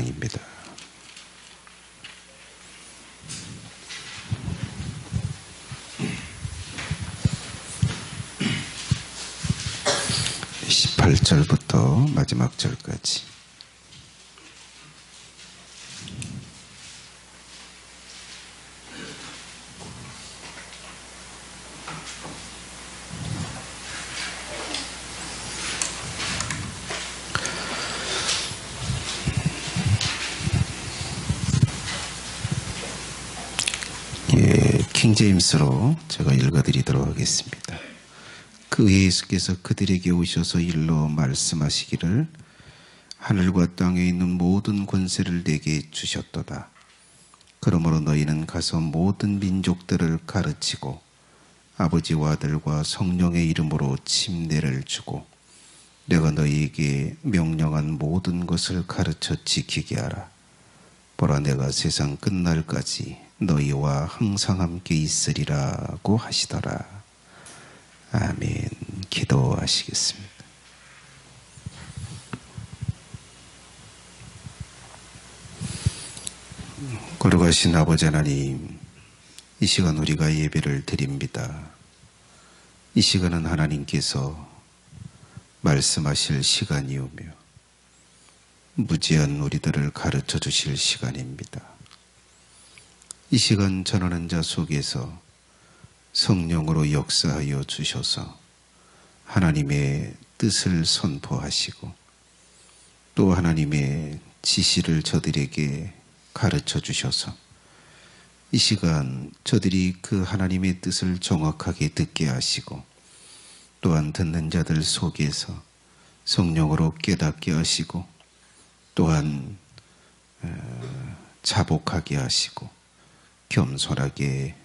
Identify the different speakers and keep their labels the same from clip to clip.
Speaker 1: 시간입니다. (18절부터) 마지막 절까지. 킹제임스로 제가 읽어드리도록 하겠습니다. 그 예수께서 그들에게 오셔서 일러 말씀하시기를 하늘과 땅에 있는 모든 권세를 내게 주셨도다. 그러므로 너희는 가서 모든 민족들을 가르치고 아버지와 아들과 성령의 이름으로 침례를 주고 내가 너희에게 명령한 모든 것을 가르쳐 지키게 하라. 보라, 내가 세상 끝날까지 너희와 항상 함께 있으리라고 하시더라. 아멘. 기도하시겠습니다. 거룩하신 아버지 하나님, 이 시간 우리가 예배를 드립니다. 이 시간은 하나님께서 말씀하실 시간이오며 무지한 우리들을 가르쳐 주실 시간입니다. 이 시간 전하는 자 속에서 성령으로 역사하여 주셔서 하나님의 뜻을 선포하시고 또 하나님의 지시를 저들에게 가르쳐 주셔서 이 시간 저들이 그 하나님의 뜻을 정확하게 듣게 하시고 또한 듣는 자들 속에서 성령으로 깨닫게 하시고 또한 자복하게 하시고 겸손하게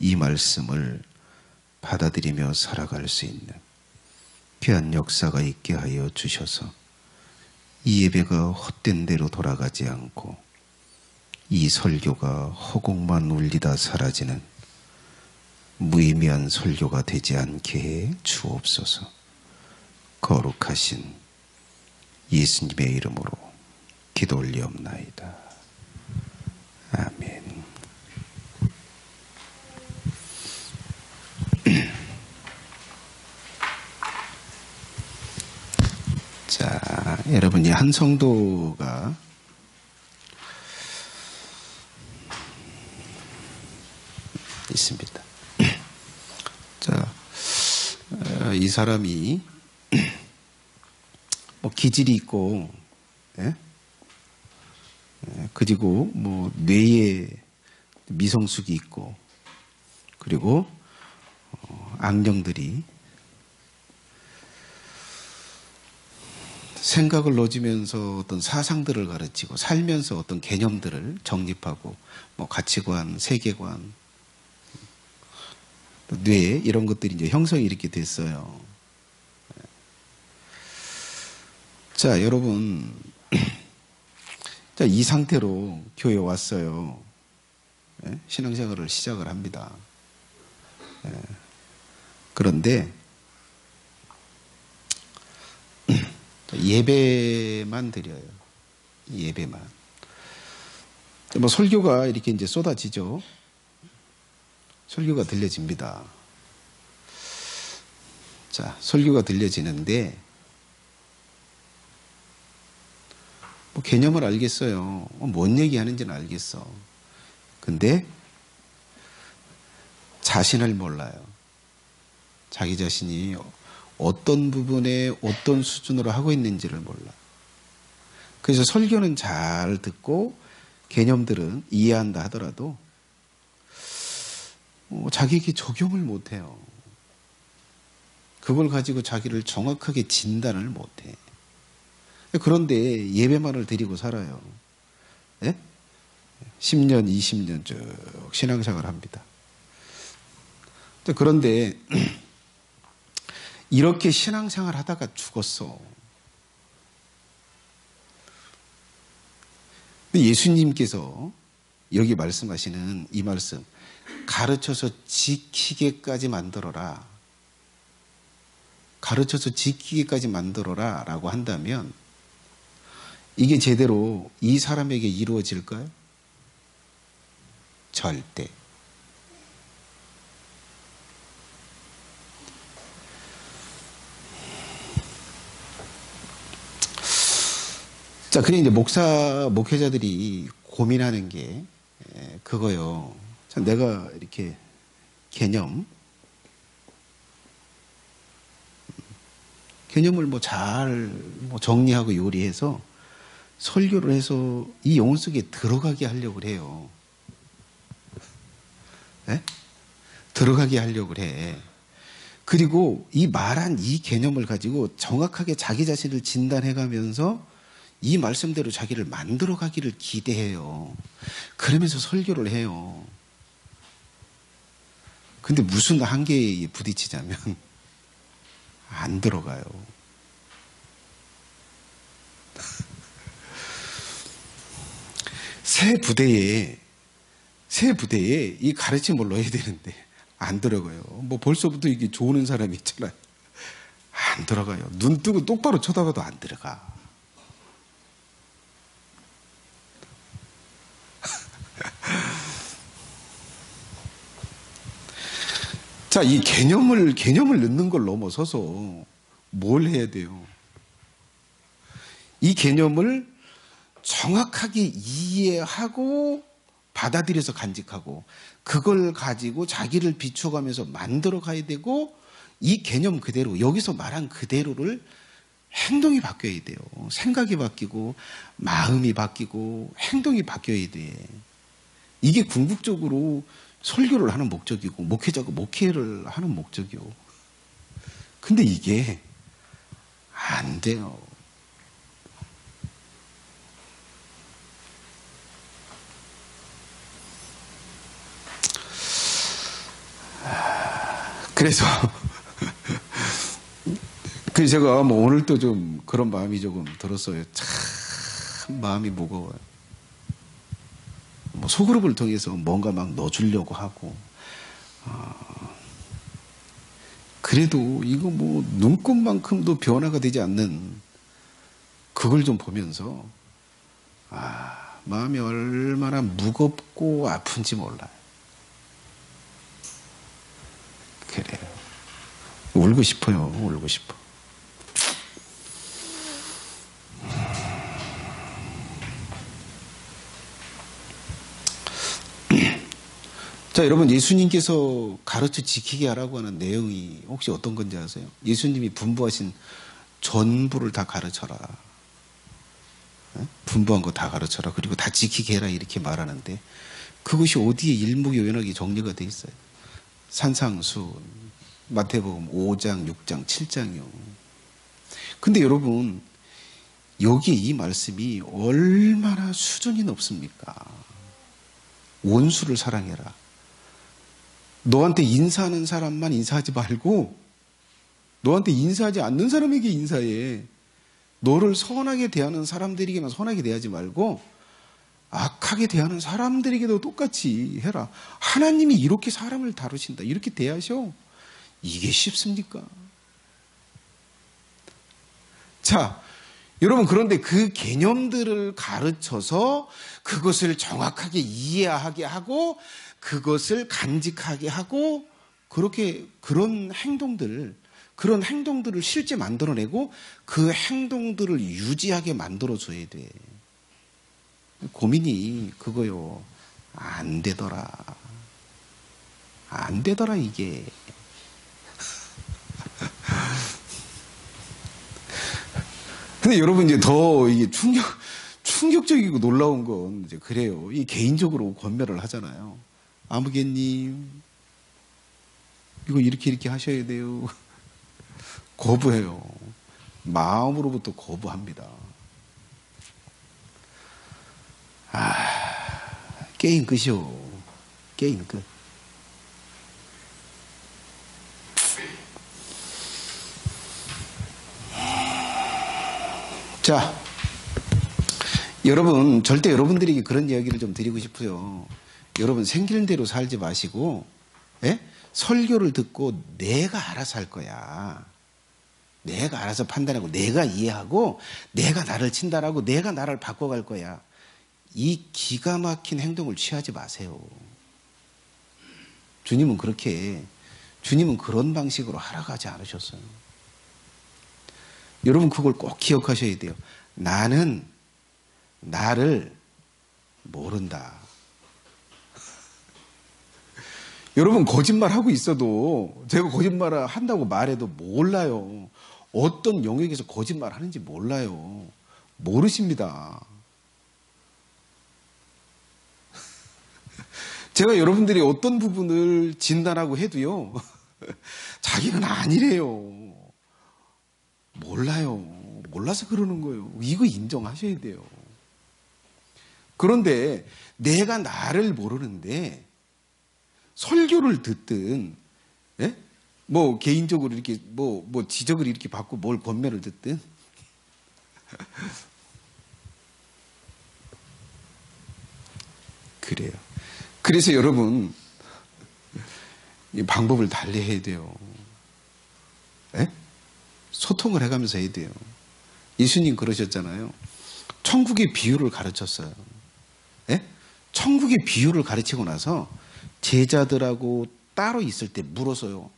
Speaker 1: 이 말씀을 받아들이며 살아갈 수 있는 귀한 역사가 있게 하여 주셔서 이 예배가 헛된 대로 돌아가지 않고 이 설교가 허공만 울리다 사라지는 무의미한 설교가 되지 않게 해 주옵소서. 거룩하신 예수님의 이름으로 기도 올리옵나이다. 아멘. 자, 여러분이 한 성도가 있습니다. 자, 이 사람이 뭐 기질이 있고, 예? 그리고 뭐 뇌에 미성숙이 있고, 그리고 악령들이 생각을 넣어주면서 어떤 사상들을 가르치고 살면서 어떤 개념들을 정립하고 뭐 가치관, 세계관, 뇌 이런 것들이 이제 형성이 이렇게 됐어요. 자, 여러분, 자, 이 상태로 교회에 왔어요. 신앙생활을 시작을 합니다. 그런데 예배만 드려요. 예배만. 뭐 설교가 이렇게 이제 쏟아지죠. 설교가 들려집니다. 자, 설교가 들려지는데 뭐 개념을 알겠어요. 뭔 얘기하는지는 알겠어. 근데 자신을 몰라요. 자기 자신이 어떤 부분에 어떤 수준으로 하고 있는지를 몰라. 그래서 설교는 잘 듣고 개념들은 이해한다 하더라도 자기에게 적용을 못해요. 그걸 가지고 자기를 정확하게 진단을 못해. 그런데 예배만을 드리고 살아요. 예? 10년, 20년 쭉 신앙생활을 합니다. 그런데 이렇게 신앙생활 하다가 죽었어. 예수님께서 여기 말씀하시는 이 말씀, 가르쳐서 지키게까지 만들어라. 가르쳐서 지키게까지 만들어라 라고 한다면 이게 제대로 이 사람에게 이루어질까요? 절대. 자, 그래 이제 목회자들이 고민하는 게 그거요. 자, 내가 이렇게 개념을 뭐 잘 정리하고 요리해서 설교를 해서 이 영혼 속에 들어가게 하려고 해요. 네? 들어가게 하려고 해. 그리고 이 말한 이 개념을 가지고 정확하게 자기 자신을 진단해가면서 이 말씀대로 자기를 만들어가기를 기대해요. 그러면서 설교를 해요. 근데 무슨 한계에 부딪히자면 안 들어가요. 새 부대에 이 가르침을 넣어야 되는데 안 들어가요. 뭐 벌써부터 이게 좋은 사람이 있잖아요. 안 들어가요. 눈 뜨고 똑바로 쳐다봐도 안 들어가. 자, 이 개념을 넣는 걸 넘어서서 뭘 해야 돼요? 이 개념을 정확하게 이해하고 받아들여서 간직하고 그걸 가지고 자기를 비춰가면서 만들어 가야 되고 이 개념 그대로 여기서 말한 그대로를 행동이 바뀌어야 돼요. 생각이 바뀌고 마음이 바뀌고 행동이 바뀌어야 돼. 이게 궁극적으로 설교를 하는 목적이고 목회자가 목회를 하는 목적이요. 근데 이게 안 돼요. 그래서 제가 뭐 오늘 또 좀 그런 마음이 조금 들었어요. 참 마음이 무거워요. 뭐 소그룹을 통해서 뭔가 막 넣어주려고 하고 그래도 이거 뭐 눈꽃만큼도 변화가 되지 않는 그걸 좀 보면서 마음이 얼마나 무겁고 아픈지 몰라요. 그래요. 울고 싶어요. 울고 싶어. 자, 여러분, 예수님께서 가르쳐 지키게 하라고 하는 내용이 혹시 어떤 건지 아세요? 예수님이 분부하신 전부를 다 가르쳐라. 분부한 거 다 가르쳐라. 그리고 다 지키게 해라. 이렇게 말하는데 그것이 어디에 일목요연하게 정리가 돼 있어요? 산상수, 마태복음 5장, 6장, 7장이요. 근데 여러분, 여기 이 말씀이 얼마나 수준이 높습니까? 원수를 사랑해라. 너한테 인사하는 사람만 인사하지 말고 너한테 인사하지 않는 사람에게 인사해. 너를 선하게 대하는 사람들에게만 선하게 대하지 말고 악하게 대하는 사람들에게도 똑같이 해라. 하나님이 이렇게 사람을 다루신다. 이렇게 대하셔. 이게 쉽습니까? 자, 여러분, 그런데 그 개념들을 가르쳐서 그것을 정확하게 이해하게 하고 그것을 간직하게 하고 그런 행동들을 실제 만들어내고 그 행동들을 유지하게 만들어줘야 돼. 고민이 그거요. 안 되더라. 안 되더라, 이게. 근데 여러분, 이제 더 이게 충격적이고 놀라운 건 이제 그래요. 이 개인적으로 권면을 하잖아요. 아무개님, 이거 이렇게 하셔야 돼요. 거부해요. 마음으로부터 거부합니다. 게임 끝이요. 게임 끝. 자, 여러분, 절대 여러분들에게 그런 이야기를 좀 드리고 싶어요. 여러분, 생기는 대로 살지 마시고, 설교를 듣고 내가 알아서 할 거야. 내가 알아서 판단하고 내가 이해하고 내가 나를 친다라고 내가 나를 바꿔갈 거야. 이 기가 막힌 행동을 취하지 마세요. 주님은 그런 방식으로 하락하지 않으셨어요. 여러분 그걸 꼭 기억하셔야 돼요. 나는 나를 모른다. 여러분 거짓말하고 있어도 제가 거짓말을 한다고 말해도 몰라요. 어떤 영역에서 거짓말하는지 몰라요. 모르십니다. 제가 여러분들이 어떤 부분을 진단하고 해도요. 자기는 아니래요. 몰라요. 몰라서 그러는 거예요. 이거 인정하셔야 돼요. 그런데 내가 나를 모르는데 설교를 듣든, 예? 뭐 개인적으로 이렇게 뭐 지적을 이렇게 받고 뭘 권면을 듣든, 그래요. 그래서 여러분 이 방법을 달리 해야 돼요. 예? 소통을 해가면서 해야 돼요. 예수님 그러셨잖아요. 천국의 비유를 가르쳤어요. 예? 천국의 비유를 가르치고 나서 제자들하고 따로 있을 때 물어서요.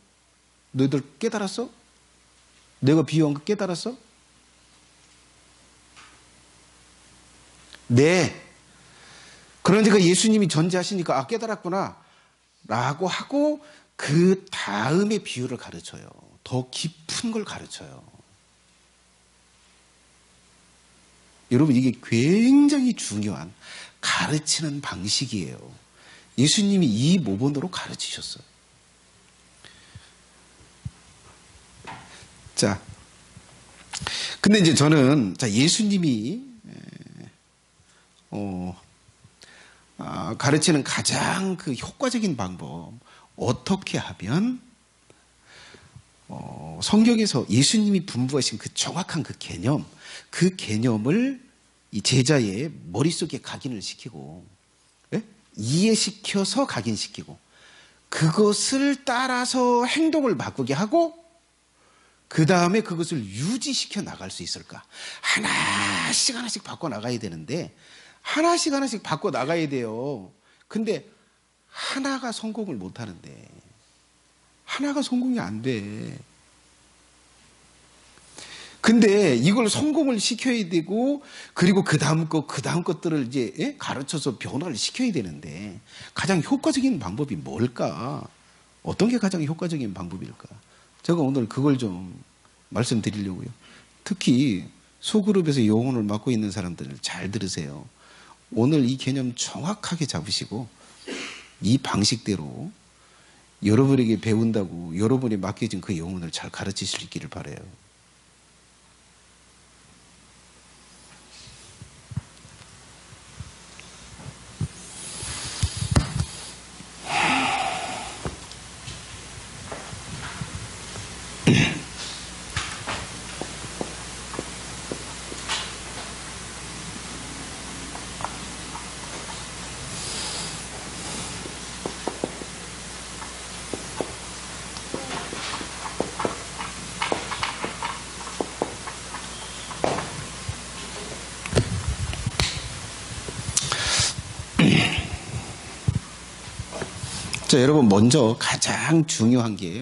Speaker 1: 너희들 깨달았어? 내가 비유한 거 깨달았어? 네. 그러니까 예수님이 전제하시니까 아 깨달았구나 라고 하고 그 다음에 비유를 가르쳐요. 더 깊은 걸 가르쳐요. 여러분 이게 굉장히 중요한 가르치는 방식이에요. 예수님이 이 모본으로 가르치셨어요. 자, 근데 이제 저는 예수님이 가르치는 가장 그 효과적인 방법 어떻게 하면 성경에서 예수님이 분부하신 그 정확한 그 개념을 이 제자의 머릿속에 각인을 시키고 이해시켜서 각인시키고 그것을 따라서 행동을 바꾸게 하고 그 다음에 그것을 유지시켜 나갈 수 있을까? 하나씩 바꿔 나가야 되는데 하나씩 바꿔 나가야 돼요. 근데 하나가 성공을 못 하는데 하나가 성공이 안 돼. 근데 이걸 성공을 시켜야 되고 그리고 그 다음 것들을 이제 가르쳐서 변화를 시켜야 되는데 가장 효과적인 방법이 뭘까? 어떤 게 가장 효과적인 방법일까? 제가 오늘 그걸 좀 말씀드리려고요. 특히 소그룹에서 영혼을 맡고 있는 사람들 잘 들으세요. 오늘 이 개념 정확하게 잡으시고 이 방식대로 여러분에게 배운다고 여러분이 맡겨진 그 영혼을 잘 가르치실 수 있기를 바라요. 자, 여러분 먼저 가장 중요한 게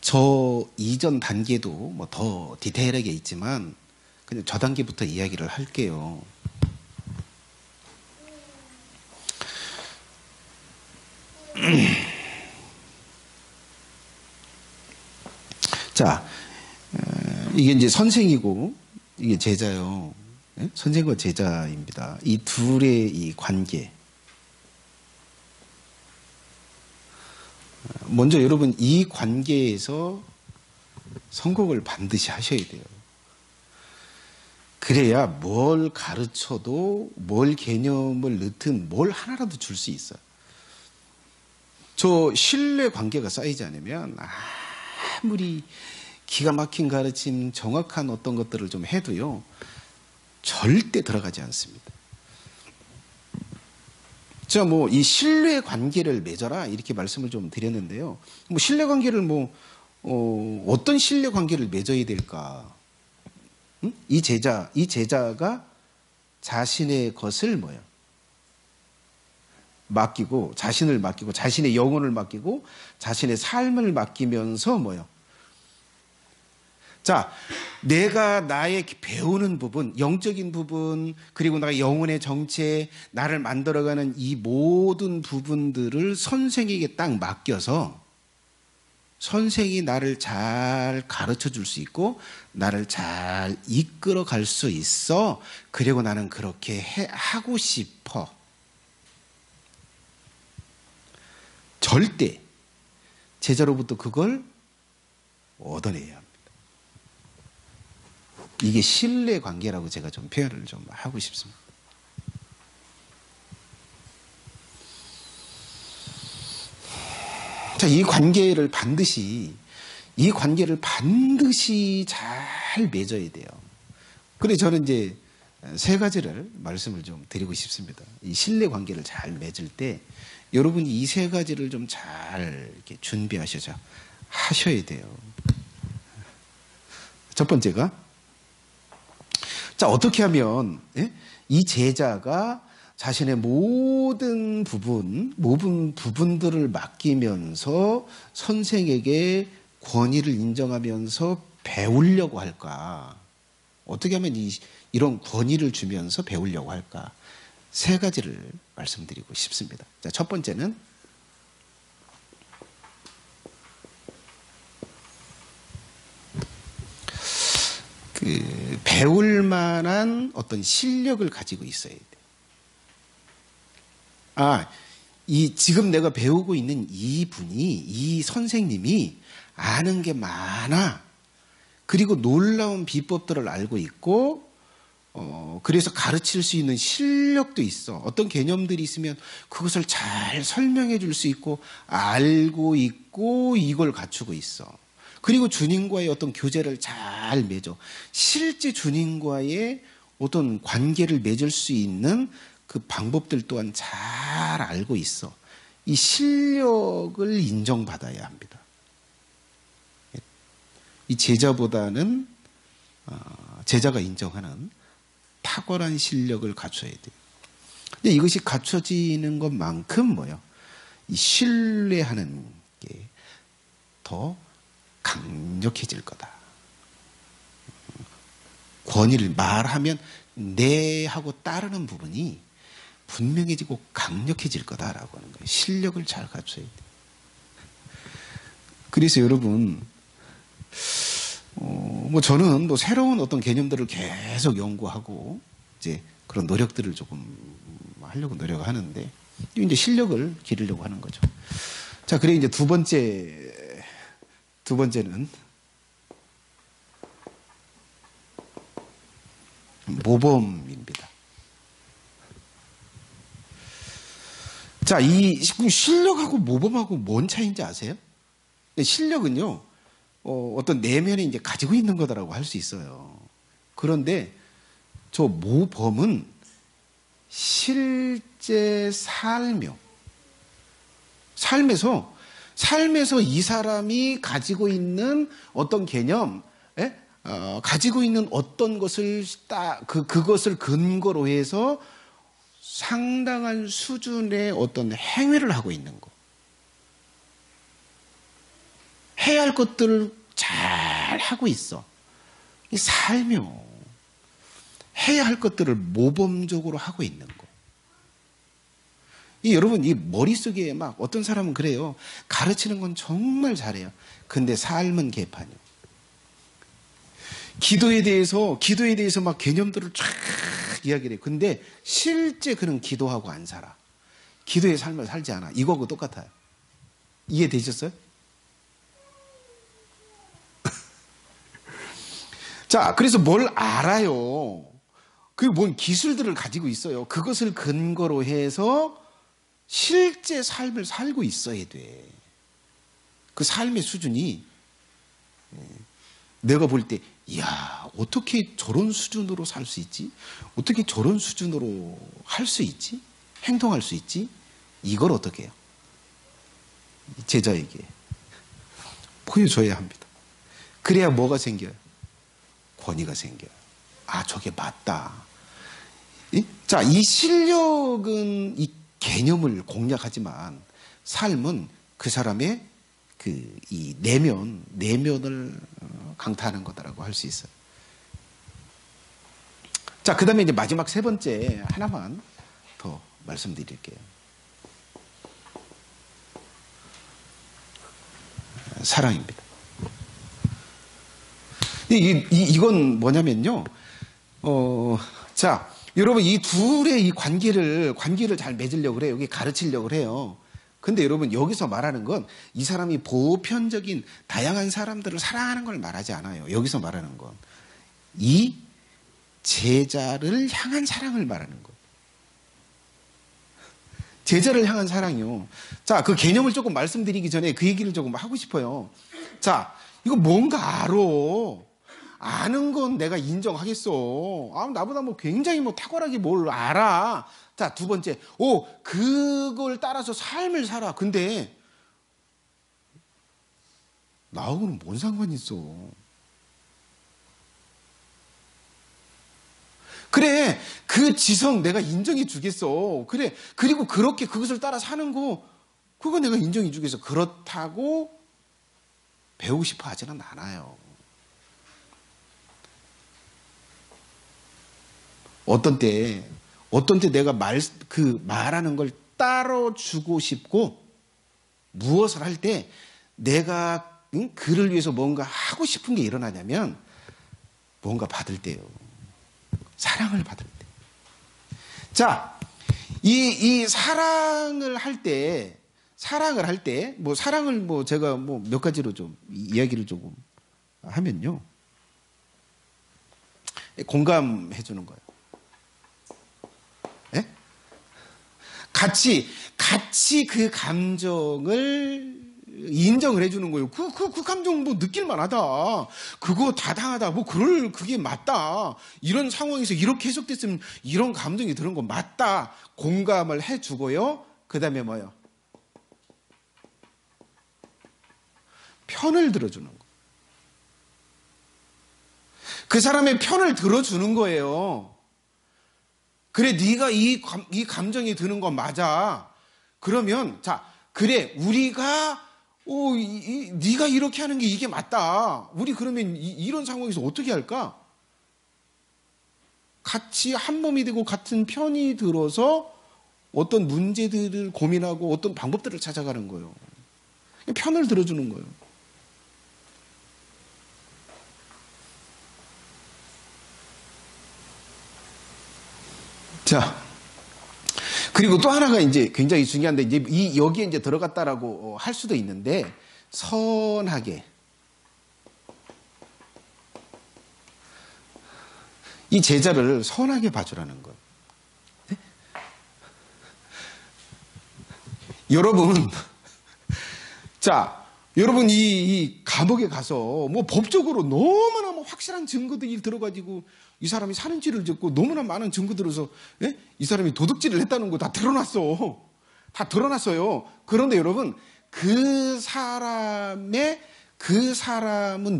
Speaker 1: 저 이전 단계도 더 디테일하게 있지만 그냥 저 단계부터 이야기를 할게요. 자, 이게 이제 선생이고 이게 제자요. 선생과 제자입니다. 이 둘의 이 관계. 먼저 여러분 이 관계에서 성공을 반드시 하셔야 돼요. 그래야 뭘 가르쳐도 뭘 개념을 넣든 뭘 하나라도 줄 수 있어요. 저 신뢰 관계가 쌓이지 않으면 아무리 기가 막힌 가르침 정확한 어떤 것들을 좀 해도요 절대 들어가지 않습니다. 제가 이 신뢰 관계를 맺어라 이렇게 말씀을 좀 드렸는데요. 신뢰 관계를 어떤 신뢰 관계를 맺어야 될까? 응? 이 제자가 자신의 것을 뭐예요? 맡기고, 자신을 맡기고, 자신의 영혼을 맡기고, 자신의 삶을 맡기면서 뭐예요? 자, 내가 나의 배우는 부분, 영적인 부분, 그리고 나의 영혼의 정체, 나를 만들어가는 이 모든 부분들을 선생에게 딱 맡겨서 선생이 나를 잘 가르쳐 줄 수 있고 나를 잘 이끌어 갈 수 있어. 그리고 나는 그렇게 하고 싶어. 절대 제자로부터 그걸 얻어내야 합니다. 이게 신뢰 관계라고 제가 좀 표현을 좀 하고 싶습니다. 자, 이 관계를 반드시 잘 맺어야 돼요. 그래서 저는 이제 세 가지를 말씀을 좀 드리고 싶습니다. 이 신뢰 관계를 잘 맺을 때 여러분이 이 세 가지를 좀 잘 이렇게 준비하셔야 돼요. 첫 번째가, 자, 어떻게 하면 이 제자가 자신의 모든 부분들을 맡기면서 선생에게 권위를 인정하면서 배우려고 할까? 어떻게 하면 이런 권위를 주면서 배우려고 할까? 세 가지를 말씀드리고 싶습니다. 자, 첫 번째는 배울 만한 어떤 실력을 가지고 있어야 돼요. 지금 내가 배우고 있는 이 선생님이 아는 게 많아. 그리고 놀라운 비법들을 알고 있고, 그래서 가르칠 수 있는 실력도 있어. 어떤 개념들이 있으면 그것을 잘 설명해 줄 수 있고, 알고 있고, 이걸 갖추고 있어. 그리고 주님과의 어떤 교제를 잘 맺어. 실제 주님과의 어떤 관계를 맺을 수 있는 그 방법들 또한 잘 알고 있어. 이 실력을 인정받아야 합니다. 이 제자보다는 제자가 인정하는 탁월한 실력을 갖춰야 돼요. 근데 이것이 갖춰지는 것만큼 뭐요? 이 신뢰하는 게 더 강력해질 거다. 권위를 말하면 네 하고 따르는 부분이 분명해지고 강력해질 거다라고 하는 거예요. 실력을 잘 갖춰야 돼요. 그래서 여러분, 저는 새로운 어떤 개념들을 계속 연구하고 이제 그런 노력들을 조금 하려고 노력하는데 이제 실력을 기르려고 하는 거죠. 자, 그래 이제 두 번째는 모범입니다. 자, 이 실력하고 모범하고 뭔 차이인지 아세요? 실력은요, 어떤 내면에 이제 가지고 있는 거다라고 할 수 있어요. 그런데 저 모범은 실제 삶에서 이 사람이 가지고 있는 어떤 개념, 가지고 있는 어떤 것을 그것을 근거로 해서 상당한 수준의 어떤 행위를 하고 있는 거. 해야 할 것들을 잘 하고 있어. 이 살며 해야 할 것들을 모범적으로 하고 있는 거. 여러분, 이 머릿속에 막 어떤 사람은 그래요. 가르치는 건 정말 잘해요. 근데 삶은 개판이요. 기도에 대해서 막 개념들을 쫙 이야기를 해요. 근데 실제 그는 기도하고 안 살아. 기도의 삶을 살지 않아. 이거하고 똑같아요. 이해되셨어요? 자, 그래서 뭘 알아요. 그리고 뭔 기술들을 가지고 있어요. 그것을 근거로 해서 실제 삶을 살고 있어야 돼. 그 삶의 수준이 내가 볼 때, 이야, 어떻게 저런 수준으로 살 수 있지? 어떻게 저런 수준으로 할 수 있지? 행동할 수 있지? 이걸 어떻게 해요? 제자에게 보여줘야 합니다. 그래야 뭐가 생겨요? 권위가 생겨요. 아, 저게 맞다. 자, 이 실력은 이 개념을 공략하지만 삶은 그 사람의 이 내면을 강타하는 거다라고 할 수 있어요. 자, 그 다음에 이제 마지막 세 번째 하나만 더 말씀드릴게요. 사랑입니다. 이건 뭐냐면요. 자, 여러분 이 둘의 이 관계를 잘 맺으려고 그래요. 여기 가르치려고 그래요. 근데 여러분 여기서 말하는 건 이 사람이 보편적인 다양한 사람들을 사랑하는 걸 말하지 않아요. 여기서 말하는 건 이 제자를 향한 사랑을 말하는 거예요. 제자를 향한 사랑이요. 자, 그 개념을 조금 말씀드리기 전에 그 얘기를 조금 하고 싶어요. 자, 이거 뭔가 알아. 아는 건 내가 인정하겠어. 아, 나보다 뭐 굉장히 뭐 탁월하게 뭘 알아. 자, 두 번째. 그걸 따라서 삶을 살아. 근데 나하고는 뭔 상관이 있어. 그래, 그 지성 내가 인정해 주겠어. 그래, 그리고 그렇게 그것을 따라 사는 거, 그거 내가 인정해 주겠어. 그렇다고 배우고 싶어 하지는 않아요. 어떤 때 내가 말하는 걸 따로 주고 싶고, 무엇을 할 때 내가 그를 위해서 뭔가 하고 싶은 게 일어나냐면, 뭔가 받을 때요. 사랑을 받을 때. 자, 이 사랑을 할 때, 뭐 사랑을 뭐 제가 뭐 몇 가지로 좀 이야기를 조금 하면요. 공감해 주는 거예요. 예? 같이 그 감정을 인정을 해주는 거예요. 그 감정 뭐 느낄만 하다. 그거 타당하다. 뭐 그게 맞다. 이런 상황에서 이렇게 해석됐으면 이런 감정이 드는 거 맞다. 공감을 해주고요. 그 다음에 뭐요? 편을 들어주는 거. 그 사람의 편을 들어주는 거예요. 그래, 네가 이 감정이 드는 거 맞아. 그러면 자, 그래, 우리가 네가 이렇게 하는 게 이게 맞다. 우리 그러면 이런 상황에서 어떻게 할까? 같이 한 몸이 되고 같은 편이 들어서 어떤 문제들을 고민하고 어떤 방법들을 찾아가는 거예요. 편을 들어주는 거예요. 자, 그리고 또 하나가 이제 굉장히 중요한데, 이제 여기에 이제 들어갔다라고 할 수도 있는데, 선하게. 이 제자를 선하게 봐주라는 것. 네? 여러분, 자, 여러분 이 감옥에 가서 뭐 법적으로 너무나 뭐 확실한 증거들이 들어가지고 이 사람이 살인죄를 짓고 너무나 많은 증거 들어서 이 사람이 도둑질을 했다는 거 다 드러났어. 다 드러났어요. 그런데 여러분 그 사람은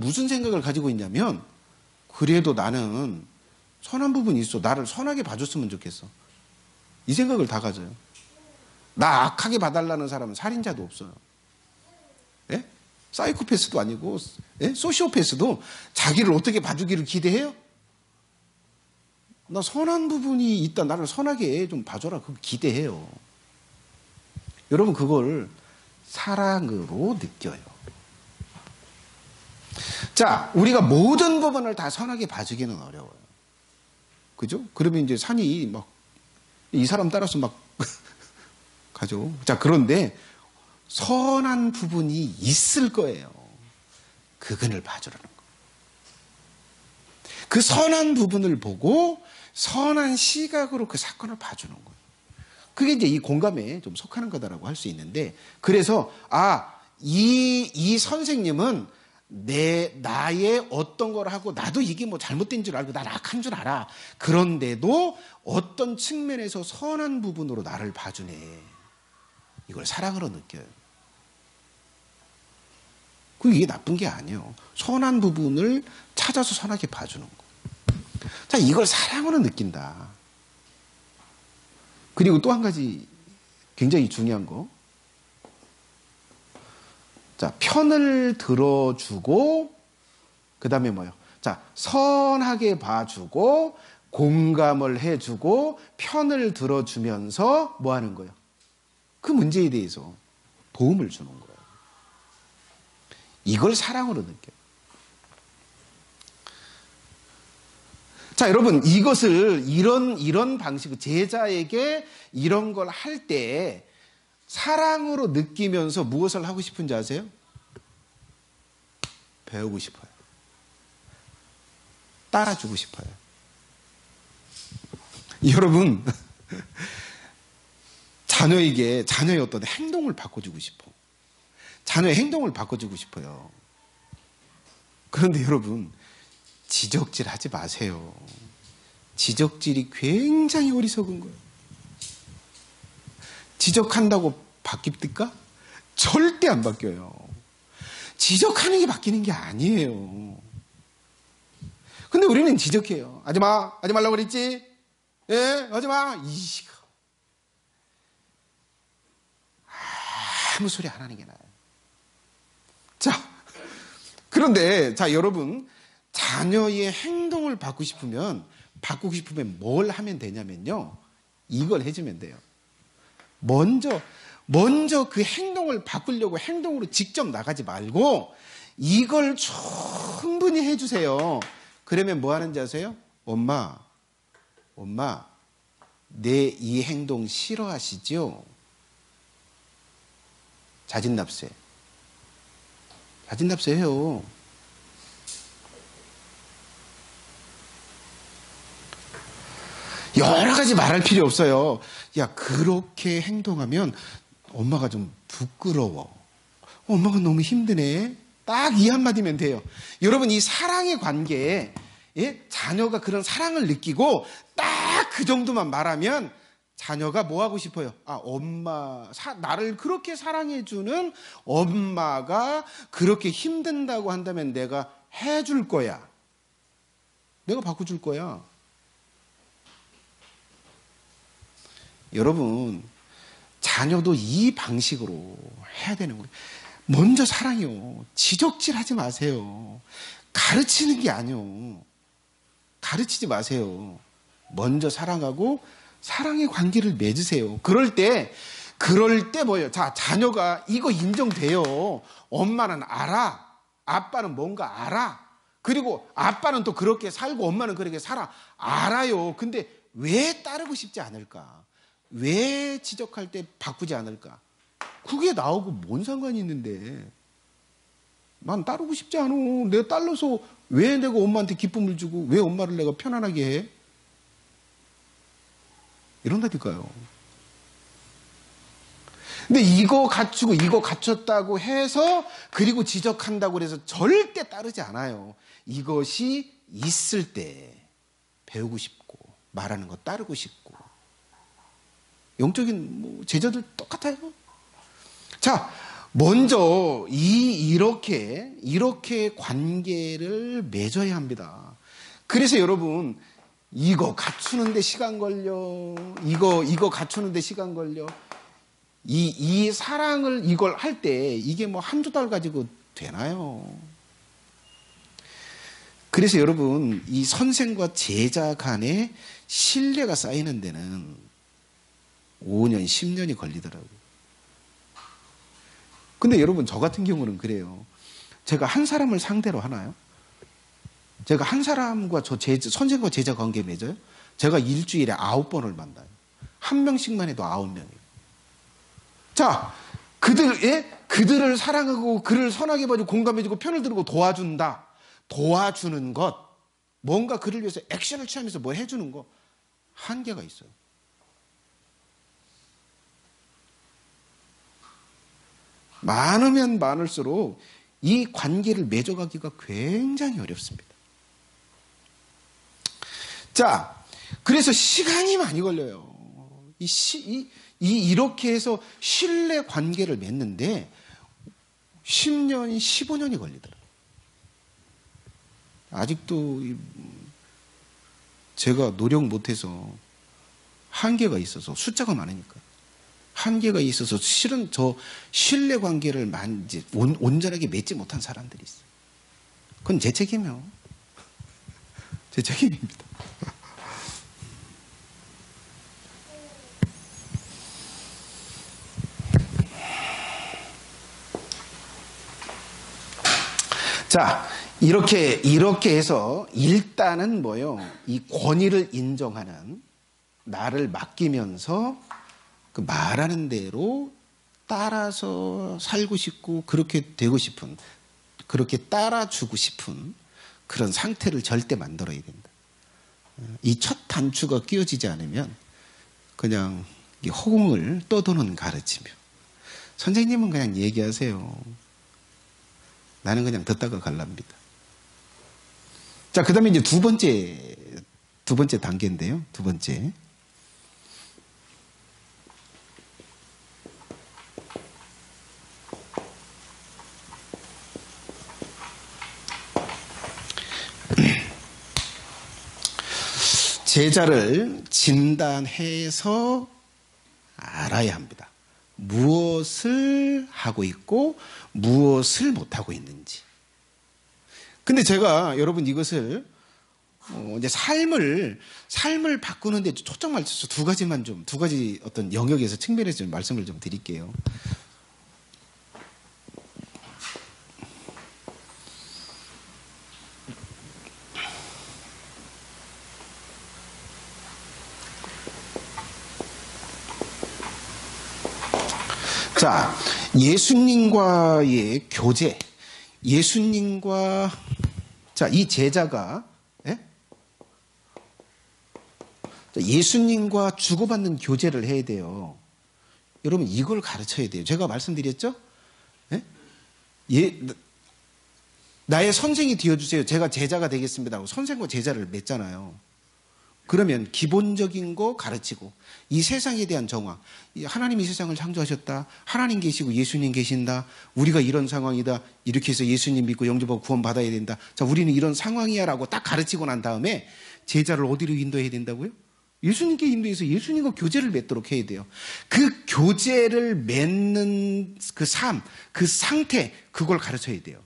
Speaker 1: 무슨 생각을 가지고 있냐면 그래도 나는 선한 부분이 있어. 나를 선하게 봐줬으면 좋겠어. 이 생각을 다 가져요. 나 악하게 봐달라는 사람은 살인자도 없어요. 예? 사이코패스도 아니고 소시오패스도 자기를 어떻게 봐주기를 기대해요? 나 선한 부분이 있다. 나를 선하게 좀 봐줘라. 그거 기대해요. 여러분 그걸 사랑으로 느껴요. 자, 우리가 모든 부분을 다 선하게 봐주기는 어려워요. 그죠? 그러면 이제 산이 막 이 사람 따라서 막 가죠. 자, 그런데 선한 부분이 있을 거예요. 그분을 봐주라는 거. 그 선한 부분을 보고 선한 시각으로 그 사건을 봐주는 거예요. 그게 이제 이 공감에 좀 속하는 거다라고 할 수 있는데, 그래서 이 선생님은 나의 어떤 걸 하고 나도 이게 뭐 잘못된 줄 알고 난 악한 줄 알아. 그런데도 어떤 측면에서 선한 부분으로 나를 봐주네. 이걸 사랑으로 느껴요. 그리고 이게 나쁜 게 아니에요. 선한 부분을 찾아서 선하게 봐주는 거. 자, 이걸 사랑으로 느낀다. 그리고 또 한 가지 굉장히 중요한 거. 자, 편을 들어주고, 그 다음에 뭐요? 자, 선하게 봐주고, 공감을 해주고, 편을 들어주면서 뭐 하는 거예요? 그 문제에 대해서 도움을 주는 거예요. 이걸 사랑으로 느껴요. 자, 여러분, 이것을, 이런 방식으로 제자에게 이런 걸 할 때 사랑으로 느끼면서 무엇을 하고 싶은지 아세요? 배우고 싶어요. 따라주고 싶어요. 여러분, 자녀의 어떤 행동을 바꿔주고 싶어. 자녀의 행동을 바꿔주고 싶어요. 그런데 여러분, 지적질 하지 마세요. 지적질이 굉장히 어리석은 거예요. 지적한다고 바뀝니까? 절대 안 바뀌어요. 지적하는 게 바뀌는 게 아니에요. 근데 우리는 지적해요. 하지 마. 하지 말라고 그랬지? 예? 하지 마. 아무 소리 안 하는 게 나아요. 자, 그런데, 자, 여러분, 자녀의 행동을 바꾸고 싶으면 뭘 하면 되냐면요. 이걸 해주면 돼요. 먼저 그 행동을 바꾸려고 행동으로 직접 나가지 말고 이걸 충분히 해주세요. 그러면 뭐 하는지 아세요? 엄마, 내 이 행동 싫어하시죠? 자진납세 해요. 여러 가지 말할 필요 없어요. 야, 그렇게 행동하면 엄마가 좀 부끄러워. 엄마가 너무 힘드네. 딱 이 한마디면 돼요. 여러분, 이 사랑의 관계에 자녀가 그런 사랑을 느끼고 딱 그 정도만 말하면 자녀가 뭐 하고 싶어요? 엄마, 나를 그렇게 사랑해주는 엄마가 그렇게 힘든다고 한다면 내가 해줄 거야. 내가 바꿔줄 거야. 여러분, 자녀도 이 방식으로 해야 되는 거예요. 먼저 사랑해요. 지적질 하지 마세요. 가르치는 게 아니에요. 가르치지 마세요. 먼저 사랑하고 사랑의 관계를 맺으세요. 그럴 때 뭐예요? 자, 자녀가 이거 인정돼요. 엄마는 알아. 아빠는 뭔가 알아. 그리고 아빠는 또 그렇게 살고 엄마는 그렇게 살아. 알아요. 근데 왜 따르고 싶지 않을까? 왜 지적할 때 바꾸지 않을까? 그게 나하고 뭔 상관이 있는데. 난 따르고 싶지 않아. 내가 딸러서 왜 내가 엄마한테 기쁨을 주고 왜 엄마를 내가 편안하게 해? 이런다니까요. 근데 이거 갖추고 이거 갖췄다고 해서 그리고 지적한다고 해서 절대 따르지 않아요. 이것이 있을 때 배우고 싶고 말하는 거 따르고 싶고 영적인 제자들 똑같아요. 자, 먼저 이렇게 관계를 맺어야 합니다. 그래서 여러분 이거 갖추는데 시간 걸려. 이거 갖추는데 시간 걸려. 이 사랑을 이걸 할 때 이게 뭐 한두 달 가지고 되나요? 그래서 여러분 이 선생과 제자 간에 신뢰가 쌓이는 데는 5년, 10년이 걸리더라고요. 근데 여러분 저 같은 경우는 그래요. 제가 한 사람을 상대로 하나요? 제가 한 사람과 선생과 제자 관계 맺어요? 제가 일주일에 9번을 만나요. 한 명씩만 해도 9명이에요. 자, 그들을 사랑하고 그를 선하게 봐주고 공감해주고 편을 들고 도와준다. 도와주는 것. 뭔가 그를 위해서 액션을 취하면서 뭐 해주는 거. 한계가 있어요. 많으면 많을수록 이 관계를 맺어가기가 굉장히 어렵습니다. 자, 그래서 시간이 많이 걸려요. 이렇게 해서 신뢰 관계를 맺는데 10년, 15년이 걸리더라고요. 아직도 제가 노력 못해서 한계가 있어서, 숫자가 많으니까 한계가 있어서 실은 저 신뢰관계를 온전하게 맺지 못한 사람들이 있어요. 그건 제 책임이요. 제 책임입니다. 자, 이렇게 해서 일단은 뭐요? 이 권위를 인정하는, 나를 맡기면서 그 말하는 대로 따라서 살고 싶고 그렇게 되고 싶은, 그렇게 따라주고 싶은 그런 상태를 절대 만들어야 된다. 이 첫 단추가 끼워지지 않으면 그냥 허공을 떠도는 가르치며, 선생님은 그냥 얘기하세요. 나는 그냥 듣다가 갈랍니다. 자, 그 다음에 이제 두 번째 단계인데요. 두 번째. 제자를 진단해서 알아야 합니다. 무엇을 하고 있고 무엇을 못하고 있는지. 근데 제가 여러분 이것을 이제 삶을 바꾸는데 초점 맞춰서 두 가지 어떤 영역에서 측면에서 좀 말씀을 좀 드릴게요. 자, 예수님과의 교제, 자, 이 제자가, 예수님과 주고받는 교제를 해야 돼요. 여러분, 이걸 가르쳐야 돼요. 제가 말씀드렸죠? 나의 선생이 되어주세요. 제가 제자가 되겠습니다. 하고 선생과 제자를 맺잖아요. 그러면 기본적인 거 가르치고, 이 세상에 대한 정황, 하나님이 세상을 창조하셨다, 하나님 계시고 예수님 계신다, 우리가 이런 상황이다, 이렇게 해서 예수님 믿고 영접하고 구원 받아야 된다, 자, 우리는 이런 상황이야 라고 딱 가르치고 난 다음에 제자를 어디로 인도해야 된다고요? 예수님께 인도해서 예수님과 교제를 맺도록 해야 돼요. 그 교제를 맺는 그 삶, 그 상태, 그걸 가르쳐야 돼요.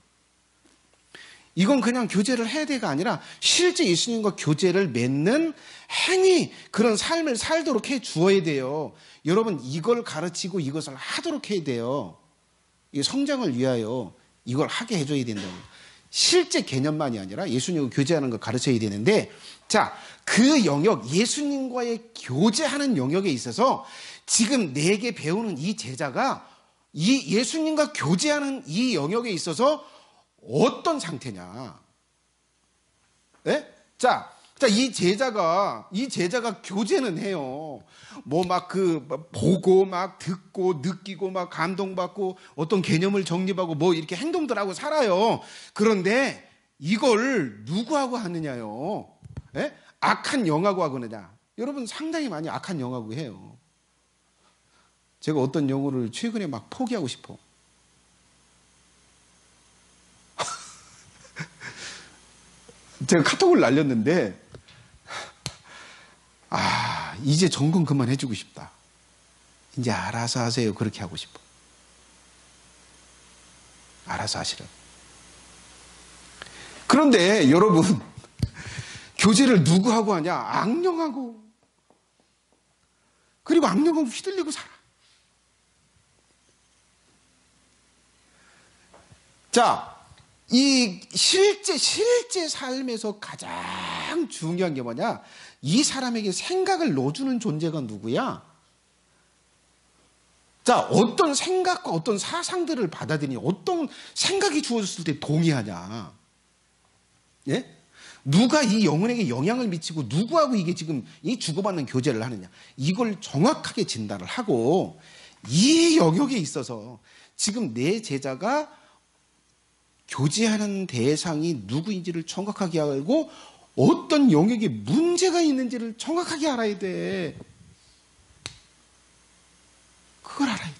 Speaker 1: 이건 그냥 교제를 해야 돼가 아니라 실제 예수님과 교제를 맺는 행위, 그런 삶을 살도록 해 주어야 돼요. 여러분, 이걸 가르치고 이것을 하도록 해야 돼요. 이 성장을 위하여 이걸 하게 해줘야 된다고. 실제 개념만이 아니라 예수님과 교제하는 걸 가르쳐야 되는데, 자, 그 영역, 예수님과의 교제하는 영역에 있어서 지금 내게 배우는 이 제자가 이 예수님과 교제하는 이 영역에 있어서 어떤 상태냐? 예? 자, 이 제자가 교제는 해요. 뭐 보고 막 듣고 느끼고 막 감동받고 어떤 개념을 정립하고 뭐 이렇게 행동들하고 살아요. 그런데 이걸 누구하고 하느냐요? 예? 악한 영하고 하느냐? 여러분 상당히 많이 악한 영하고 해요. 제가 어떤 영어를 최근에 막 포기하고 싶어. 제가 카톡을 날렸는데, 이제 점검 그만 해주고 싶다. 이제 알아서 하세요. 그렇게 하고 싶어. 알아서 하시라. 그런데 여러분, 교제를 누구하고 하냐? 악령하고. 그리고 악령하고 휘둘리고 살아. 자, 이 실제 삶에서 가장 중요한 게 뭐냐? 이 사람에게 생각을 넣어주는 존재가 누구야? 자, 어떤 생각과 어떤 사상들을 받아들이니, 어떤 생각이 주어졌을 때 동의하냐? 예? 누가 이 영혼에게 영향을 미치고 누구하고 이게 지금 이 주고받는 교제를 하느냐? 이걸 정확하게 진단을 하고, 이 영역에 있어서 지금 내 제자가 교제하는 대상이 누구인지를 정확하게 알고 어떤 영역에 문제가 있는지를 정확하게 알아야 돼. 그걸 알아야 돼.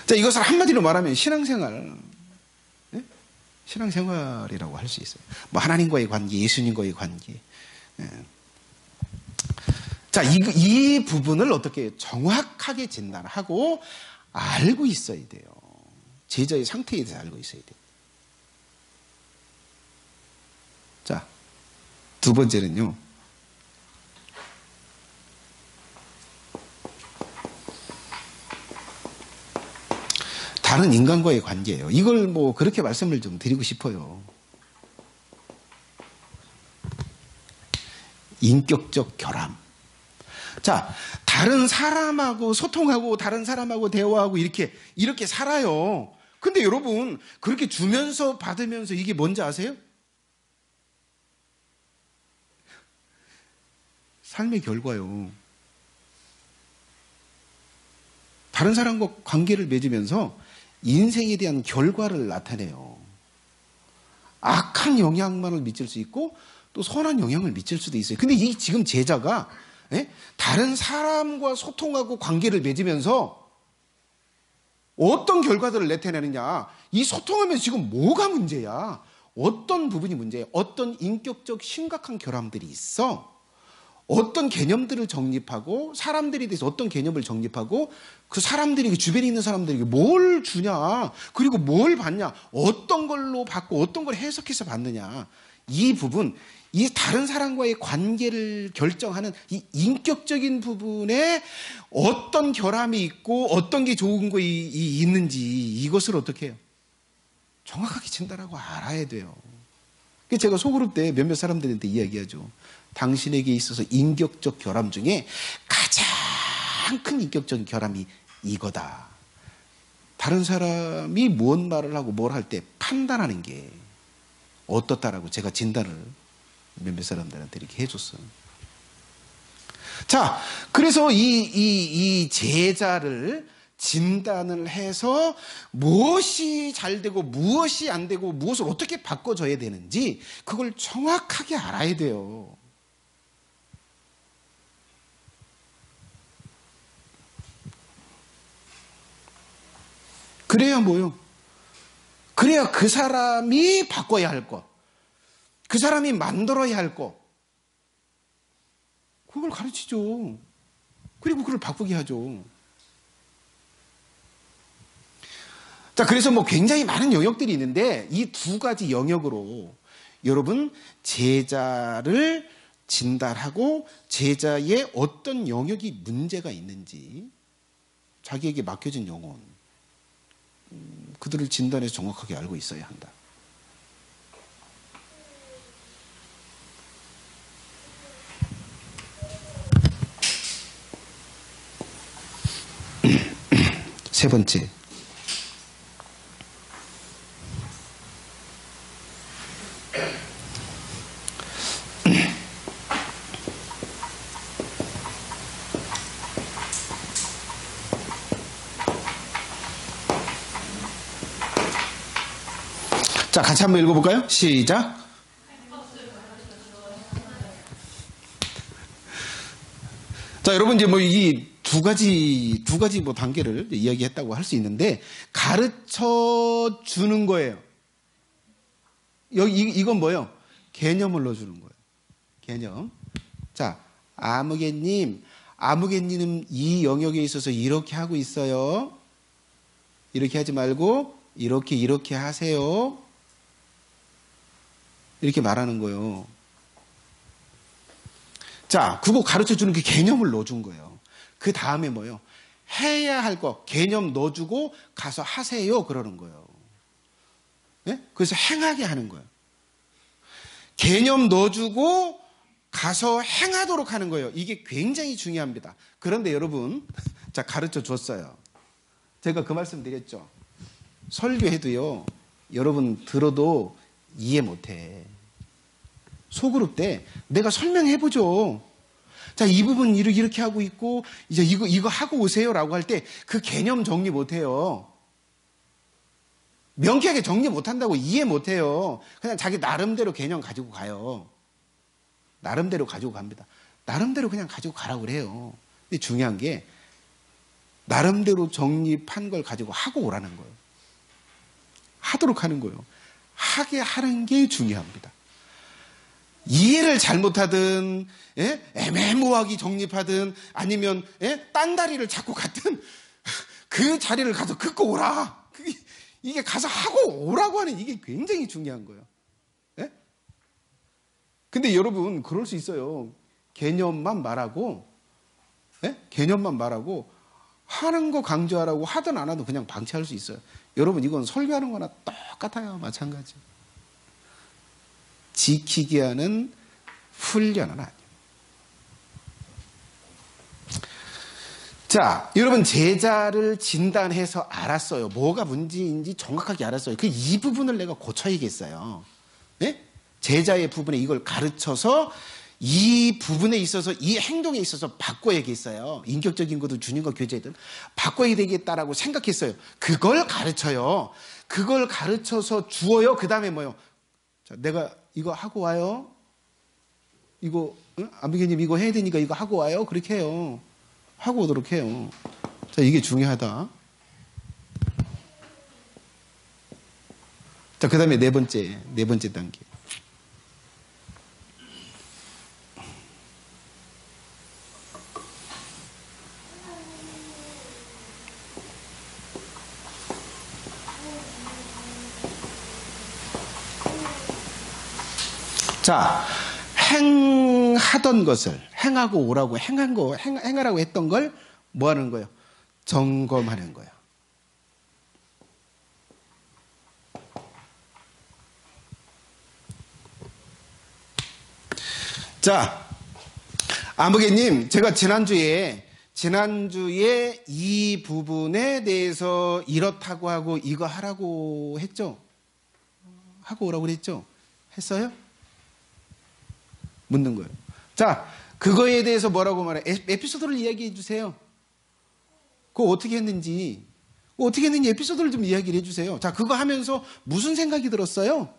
Speaker 1: 자, 이것을 한마디로 말하면 신앙생활, 예? 신앙생활이라고 할 수 있어요. 뭐 하나님과의 관계, 예수님과의 관계. 예. 자, 이 부분을 어떻게 정확하게 진단하고 알고 있어야 돼요. 제자의 상태에 대해서 알고 있어야 돼요. 자, 두 번째는요. 다른 인간과의 관계예요. 이걸 뭐 그렇게 말씀을 좀 드리고 싶어요. 인격적 결함. 자, 다른 사람하고 소통하고 다른 사람하고 대화하고 이렇게 살아요. 근데 여러분, 그렇게 주면서 받으면서 이게 뭔지 아세요? 삶의 결과요. 다른 사람과 관계를 맺으면서 인생에 대한 결과를 나타내요. 악한 영향만을 미칠 수 있고 또 선한 영향을 미칠 수도 있어요. 근데 이 지금 제자가 다른 사람과 소통하고 관계를 맺으면서 어떤 결과들을 나타내느냐. 이 소통하면서 지금 뭐가 문제야? 어떤 부분이 문제야? 어떤 인격적 심각한 결함들이 있어? 어떤 개념들을 정립하고 사람들에 대해서 어떤 개념을 정립하고 그 사람들이 그 주변에 있는 사람들에게 뭘 주냐 그리고 뭘 받냐 어떤 걸로 받고 어떤 걸 해석해서 받느냐 이 부분 이 다른 사람과의 관계를 결정하는 이 인격적인 부분에 어떤 결함이 있고 어떤 게 좋은 거 있는지 이것을 어떻게 해요? 정확하게 진단하고 알아야 돼요. 그래서 제가 소그룹 때 몇몇 사람들한테 이야기하죠. 당신에게 있어서 인격적 결함 중에 가장 큰 인격적인 결함이 이거다. 다른 사람이 무언 말을 하고 뭘 할 때 판단하는 게 어떻다라고 제가 진단을 몇몇 사람들한테 이렇게 해줬어요. 자, 그래서 이 제자를 진단을 해서 무엇이 잘 되고 무엇이 안 되고 무엇을 어떻게 바꿔줘야 되는지 그걸 정확하게 알아야 돼요. 그래야 뭐요? 그래야 그 사람이 바꿔야 할 것, 그 사람이 만들어야 할 것, 그걸 가르치죠. 그리고 그걸 바꾸게 하죠. 자, 그래서 뭐 굉장히 많은 영역들이 있는데 이 두 가지 영역으로 여러분 제자를 진단하고 제자의 어떤 영역이 문제가 있는지 자기에게 맡겨진 영혼 그들을 진단해서 정확하게 알고 있어야 한다. 세 번째. 자, 같이 한번 읽어볼까요? 시작. 자, 여러분, 이제 뭐 이 두 가지 뭐 단계를 이야기했다고 할 수 있는데, 가르쳐 주는 거예요. 이건 뭐예요? 개념을 넣어주는 거예요. 개념. 자, 아무개님은 이 영역에 있어서 이렇게 하고 있어요. 이렇게 하지 말고, 이렇게 하세요. 이렇게 말하는 거예요. 자, 그거 가르쳐 주는 그 개념을 넣어준 거예요. 그 다음에 뭐예요? 해야 할 거, 개념 넣어주고 가서 하세요. 그러는 거예요. 네? 그래서 행하게 하는 거예요. 개념 넣어주고 가서 행하도록 하는 거예요. 이게 굉장히 중요합니다. 그런데 여러분, 자, 가르쳐 줬어요. 제가 그 말씀 드렸죠. 설교해도요, 여러분 들어도 이해 못해. 소그룹 때 내가 설명해보죠. 자, 이 부분 이렇게 하고 있고, 이제 이거 하고 오세요라고 할 때 그 개념 정리 못해요. 명쾌하게 정리 못한다고 이해 못해요. 그냥 자기 나름대로 개념 가지고 가요. 나름대로 가지고 갑니다. 나름대로 그냥 가지고 가라고 그래요. 근데 중요한 게 나름대로 정립한 걸 가지고 하고 오라는 거예요. 하도록 하는 거예요. 하게 하는 게 중요합니다. 이해를 잘못하든, 애매모호하게 정립하든, 아니면, 딴 다리를 자꾸 갔든, 그 자리를 가서 긋고 오라. 이게 가서 하고 오라고 하는 이게 굉장히 중요한 거예요. 근데 여러분, 그럴 수 있어요. 개념만 말하고, 개념만 말하고, 하는 거 강조하라고 하든 안 하든 그냥 방치할 수 있어요. 여러분, 이건 설교하는 거나 똑같아요. 마찬가지. 지키게 하는 훈련은 아니에요. 자, 여러분, 제자를 진단해서 알았어요. 뭐가 문제인지 정확하게 알았어요. 이 부분을 내가 고쳐야겠어요. 제자의 부분에 이걸 가르쳐서 이 부분에 있어서, 이 행동에 있어서 바꿔야겠어요. 인격적인 것도 주님과 교제든 바꿔야 되겠다라고 생각했어요. 그걸 가르쳐요. 그걸 가르쳐서 주어요. 그 다음에 뭐요? 자, 내가 이거 하고 와요. 이거, 안비교님 이거 해야 되니까 이거 하고 와요. 그렇게 해요. 하고 오도록 해요. 자, 이게 중요하다. 자, 그 다음에 네 번째 단계. 자, 행하던 것을, 행하고 오라고, 행하라고 했던 걸 뭐 하는 거예요? 점검하는 거예요. 자, 안부개님, 제가 지난주에 이 부분에 대해서 이렇다고 하고 이거 하라고 했죠? 하고 오라고 그랬죠? 했어요? 묻는 거예요. 자, 그거에 대해서 뭐라고 말해? 에피소드를 이야기해 주세요. 그거 어떻게 했는지 에피소드를 좀 이야기를 해 주세요. 자, 그거 하면서 무슨 생각이 들었어요?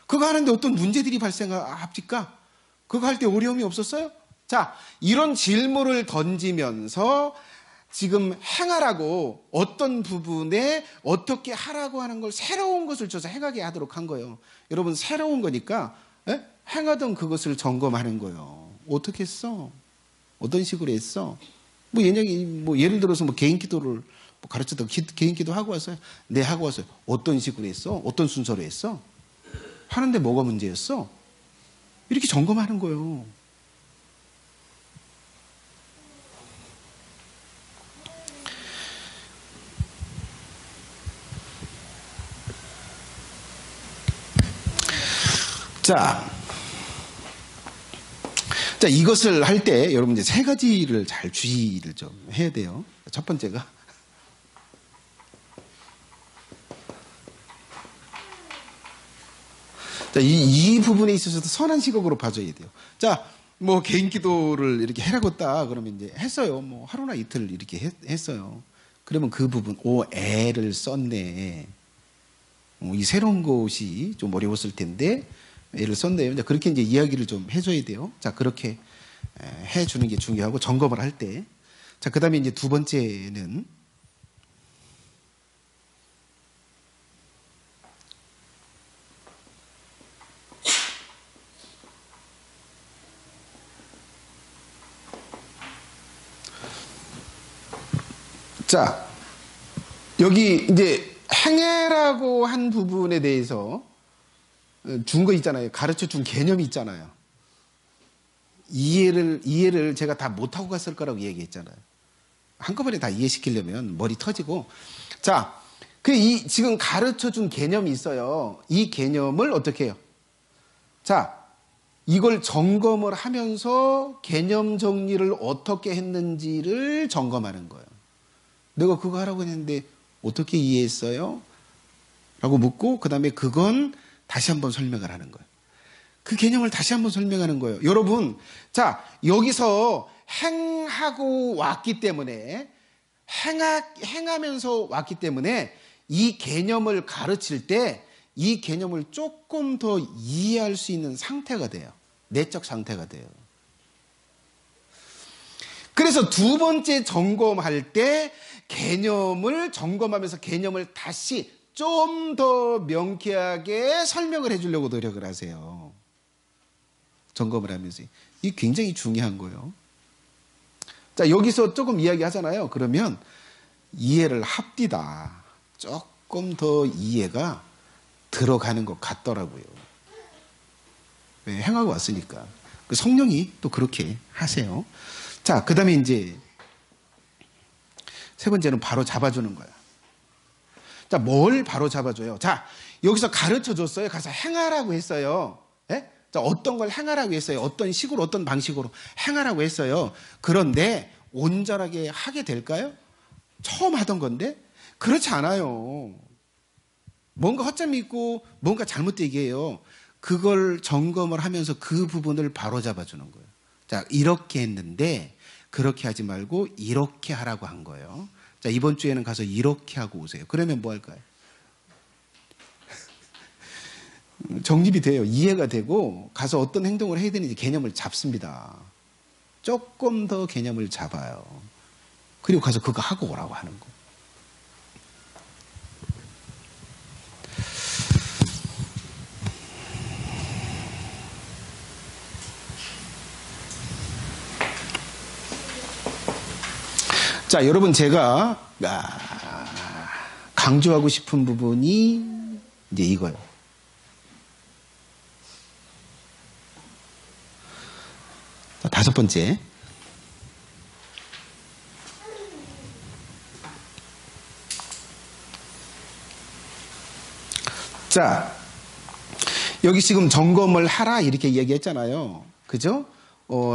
Speaker 1: 그거 하는데 어떤 문제들이 발생합니까? 그거 할 때 어려움이 없었어요? 자, 이런 질문을 던지면서 지금 행하라고 어떤 부분에 어떻게 하라고 하는 걸 새로운 것을 줘서 행하게 하도록 한 거예요. 여러분, 새로운 거니까 행하던 그것을 점검하는 거예요. 어떻게 했어? 어떤 식으로 했어? 예를 들어서 개인 기도를 가르쳤다. 개인 기도 하고 왔어요? 네, 하고 왔어요. 어떤 식으로 했어? 어떤 순서로 했어? 하는데 뭐가 문제였어? 이렇게 점검하는 거예요. 자, 이것을 할 때 여러분 이제 세 가지를 잘 주의를 좀 해야 돼요. 첫 번째가 자, 이 부분에 있어서도 선한 시각으로 봐줘야 돼요. 자, 개인 기도를 이렇게 해라고 딱 그러면 이제 했어요. 하루나 이틀 이렇게 했어요. 그러면 그 부분, 애를 썼네. 이 새로운 것이 좀 어려웠을 텐데 애를 썼네요. 그렇게 이제 이야기를 좀 해줘야 돼요. 자, 그렇게 해주는 게 중요하고 점검을 할 때. 자, 그 다음에 이제 두 번째는 자, 여기 이제 행해라고 한 부분에 대해서 준 거 있잖아요. 가르쳐 준 개념이 있잖아요. 이해를 제가 다 못하고 갔을 거라고 얘기했잖아요. 한꺼번에 다 이해시키려면 머리 터지고. 자, 지금 가르쳐 준 개념이 있어요. 이 개념을 어떻게 해요? 자, 이걸 점검을 하면서 개념 정리를 어떻게 했는지를 점검하는 거예요. 내가 그거 하라고 했는데 어떻게 이해했어요? 라고 묻고 그 다음에 그건 다시 한번 설명을 하는 거예요. 그 개념을 다시 한번 설명하는 거예요. 여러분, 자, 여기서 행하고 왔기 때문에 행하면서 왔기 때문에 이 개념을 가르칠 때 이 개념을 조금 더 이해할 수 있는 상태가 돼요. 내적 상태가 돼요. 그래서 두 번째 점검할 때 개념을 점검하면서 개념을 다시 좀 더 명쾌하게 설명을 해주려고 노력을 하세요. 점검을 하면서. 이게 굉장히 중요한 거예요. 자, 여기서 조금 이야기 하잖아요. 그러면 이해를 합디다. 조금 더 이해가 들어가는 것 같더라고요. 왜? 행하고 왔으니까. 그 성령이 또 그렇게 하세요. 자, 그 다음에 이제 세 번째는 바로 잡아주는 거야. 자, 뭘 바로 잡아줘요? 자, 여기서 가르쳐 줬어요. 가서 행하라고 했어요. 예? 자, 어떤 걸 행하라고 했어요. 어떤 식으로, 어떤 방식으로 행하라고 했어요. 그런데 온전하게 하게 될까요? 처음 하던 건데? 그렇지 않아요. 뭔가 허점이 있고 뭔가 잘못되게 해요. 그걸 점검을 하면서 그 부분을 바로 잡아주는 거예요. 자, 이렇게 했는데 그렇게 하지 말고 이렇게 하라고 한 거예요. 자, 이번 주에는 가서 이렇게 하고 오세요. 그러면 뭐 할까요? 정립이 돼요. 이해가 되고 가서 어떤 행동을 해야 되는지 개념을 잡습니다. 조금 더 개념을 잡아요. 그리고 가서 그거 하고 오라고 하는 거. 자, 여러분 제가 강조하고 싶은 부분이 이제 이거예요. 자, 다섯 번째. 자, 여기 지금 점검을 하라 이렇게 얘기했잖아요. 그죠?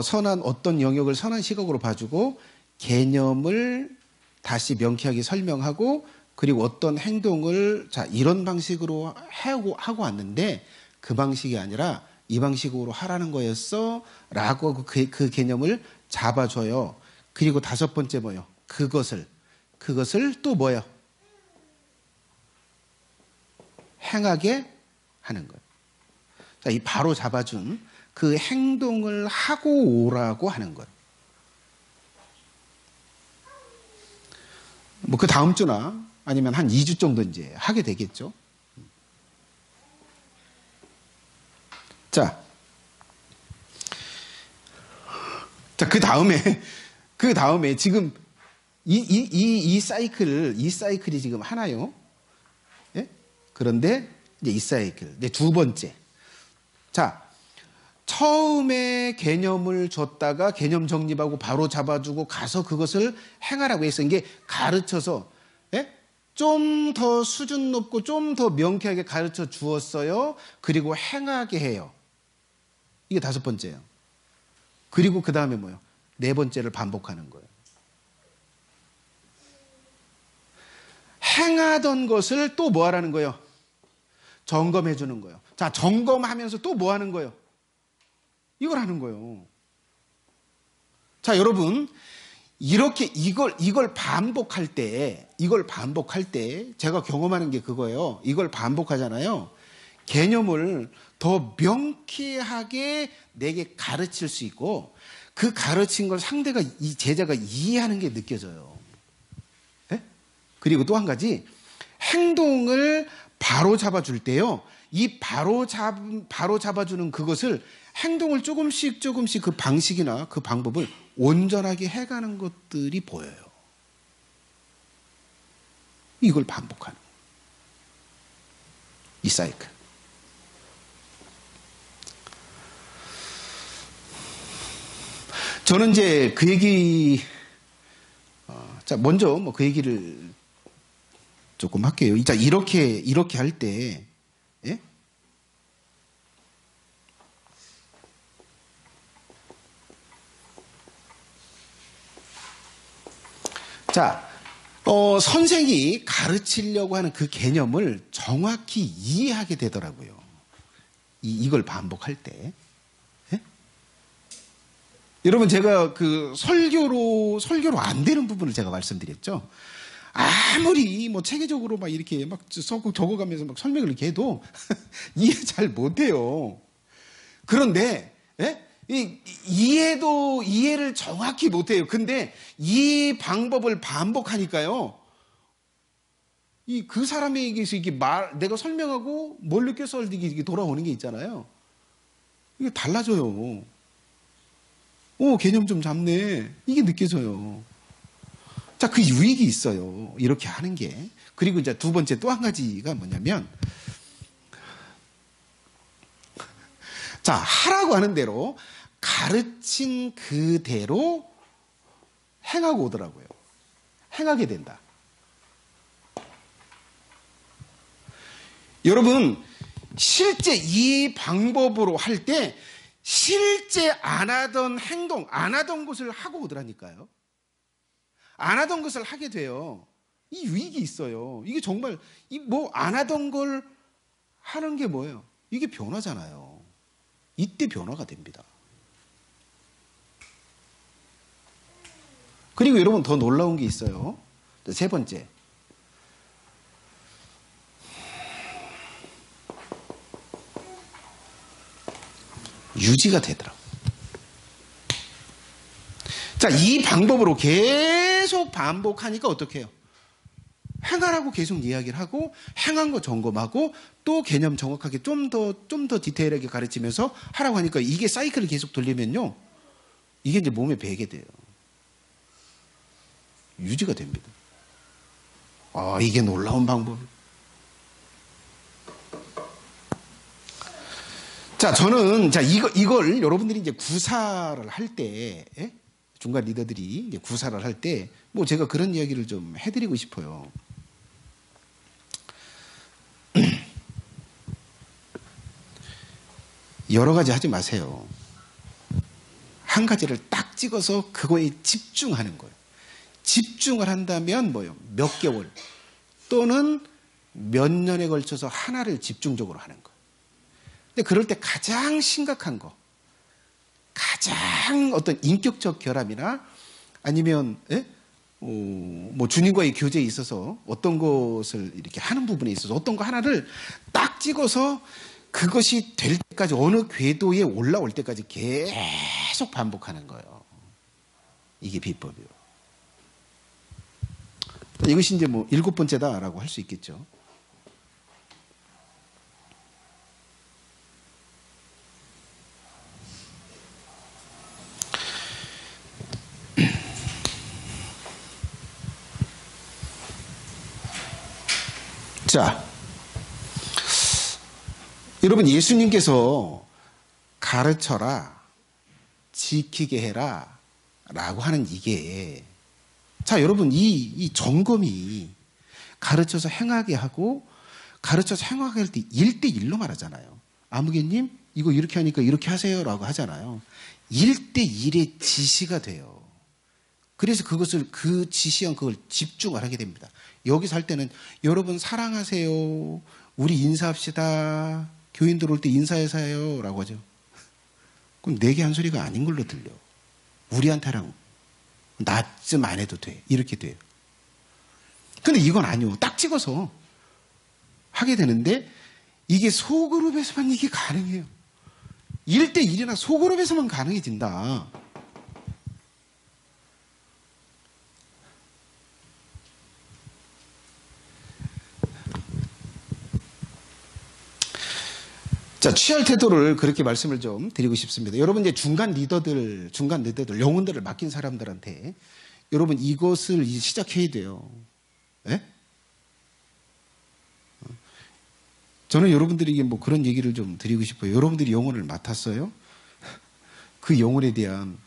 Speaker 1: 선한 어떤 영역을 선한 시각으로 봐주고 개념을 다시 명쾌하게 설명하고 그리고 어떤 행동을 자 이런 방식으로 하고 왔는데 그 방식이 아니라 이 방식으로 하라는 거였어 라고 그 개념을 잡아줘요. 그리고 다섯 번째 뭐요? 그것을 또 뭐요? 행하게 하는 거예요. 자, 이 바로 잡아준 그 행동을 하고 오라고 하는 거예요. 뭐 그 다음 주나 아니면 한 2주 정도 이제 하게 되겠죠. 자, 그 다음에 지금 이 사이클이 지금 하나요. 예? 그런데 이제 이 사이클, 이제 두 번째. 자, 처음에 개념을 줬다가 개념 정립하고 바로 잡아주고 가서 그것을 행하라고 해서 이게 가르쳐서 좀 더 수준 높고 좀 더 명쾌하게 가르쳐 주었어요. 그리고 행하게 해요. 이게 다섯 번째예요. 그리고 그 다음에 뭐예요? 네 번째를 반복하는 거예요. 행하던 것을 또 뭐 하라는 거예요? 점검해 주는 거예요. 자, 점검하면서 또 뭐 하는 거예요? 이걸 하는 거예요. 자, 여러분, 이렇게 이걸 반복할 때 제가 경험하는 게 그거예요. 이걸 반복하잖아요. 개념을 더 명쾌하게 내게 가르칠 수 있고 그 가르친 걸 상대가 이 제자가 이해하는 게 느껴져요. 네? 그리고 또 한 가지 행동을 바로 잡아줄 때요. 이 바로 잡아주는 그것을 행동을 조금씩 그 방식이나 그 방법을 온전하게 해가는 것들이 보여요. 이걸 반복하는 이 사이클. 저는 이제 그 얘기 자 먼저 뭐 그 얘기를 조금 할게요. 자 이렇게 할 때 예? 자 선생이 가르치려고 하는 그 개념을 정확히 이해하게 되더라고요. 이걸 반복할 때. 예? 여러분 제가 그 설교로 안 되는 부분을 제가 말씀드렸죠. 아무리 뭐 체계적으로 막 이렇게 막 적어가면서 막 설명을 이렇게 해도 이해 잘 못해요. 그런데 예? 이해를 정확히 못해요. 근데 이 방법을 반복하니까요. 그 사람에게서 내가 설명하고 뭘 느껴서 이게 돌아오는 게 있잖아요. 이게 달라져요. 개념 좀 잡네. 이게 느껴져요. 자, 그 유익이 있어요. 이렇게 하는 게. 그리고 이제 두 번째 또 한 가지가 뭐냐면, 자, 하라고 하는 대로 가르친 그대로 행하고 오더라고요. 행하게 된다. 여러분, 실제 이 방법으로 할 때 실제 안 하던 행동, 안 하던 것을 하고 오더라니까요. 안 하던 것을 하게 돼요. 이 유익이 있어요. 이게 정말 안 하던 걸 하는 게 뭐예요? 이게 변화잖아요. 이때 변화가 됩니다. 그리고 여러분 더 놀라운 게 있어요. 세 번째. 유지가 되더라고요. 자, 이 방법으로 계속 반복하니까 어떻게 해요? 행하라고 계속 이야기를 하고 행한 거 점검하고 또 개념 정확하게 좀 더 디테일하게 가르치면서 하라고 하니까 이게 사이클을 계속 돌리면요. 이게 이제 몸에 배게 돼요. 유지가 됩니다. 이게 놀라운 방법이에요. 자, 저는 이걸 여러분들이 이제 구사를 할 때, 중간 리더들이 이제 구사를 할 때 제가 그런 이야기를 좀 해드리고 싶어요. 여러 가지 하지 마세요. 한 가지를 딱 찍어서 그거에 집중하는 거예요. 집중을 한다면 몇 개월 또는 몇 년에 걸쳐서 하나를 집중적으로 하는 거예요. 근데 그럴 때 가장 심각한 거, 가장 어떤 인격적 결함이나 아니면 주님과의 교제에 있어서 어떤 것을 이렇게 하는 부분에 있어서 어떤 거 하나를 딱 찍어서 그것이 될 때까지 어느 궤도에 올라올 때까지 계속 반복하는 거예요. 이게 비법이에요. 이것이 이제 7번째다라고 할 수 있겠죠. 자, 여러분 예수님께서 가르쳐라, 지키게 해라 라고 하는 이게 자, 여러분 이 점검이 가르쳐서 행하게 하고 가르쳐서 행하게 할 때 1대1로 말하잖아요. 아무개님 이거 이렇게 하니까 이렇게 하세요 라고 하잖아요. 1대1의 지시가 돼요. 그래서 그 지시한 그걸 집중을 하게 됩니다. 여기서 할 때는 여러분 사랑하세요. 우리 인사합시다. 교인 들어올 때 인사해서요 라고 하죠. 그럼 내게 한 소리가 아닌 걸로 들려. 우리한테랑 나 좀 안 해도 돼. 이렇게 돼요. 근데 이건 아니요. 딱 찍어서 하게 되는데 이게 소그룹에서만 이게 가능해요. 1대1이나 소그룹에서만 가능해진다. 자, 취할 태도를 그렇게 말씀을 좀 드리고 싶습니다. 여러분 이제 중간 리더들, 영혼들을 맡긴 사람들한테 여러분 이것을 이제 시작해야 돼요. 예? 저는 여러분들에게 그런 얘기를 좀 드리고 싶어요. 여러분들이 영혼을 맡았어요? 그 영혼에 대한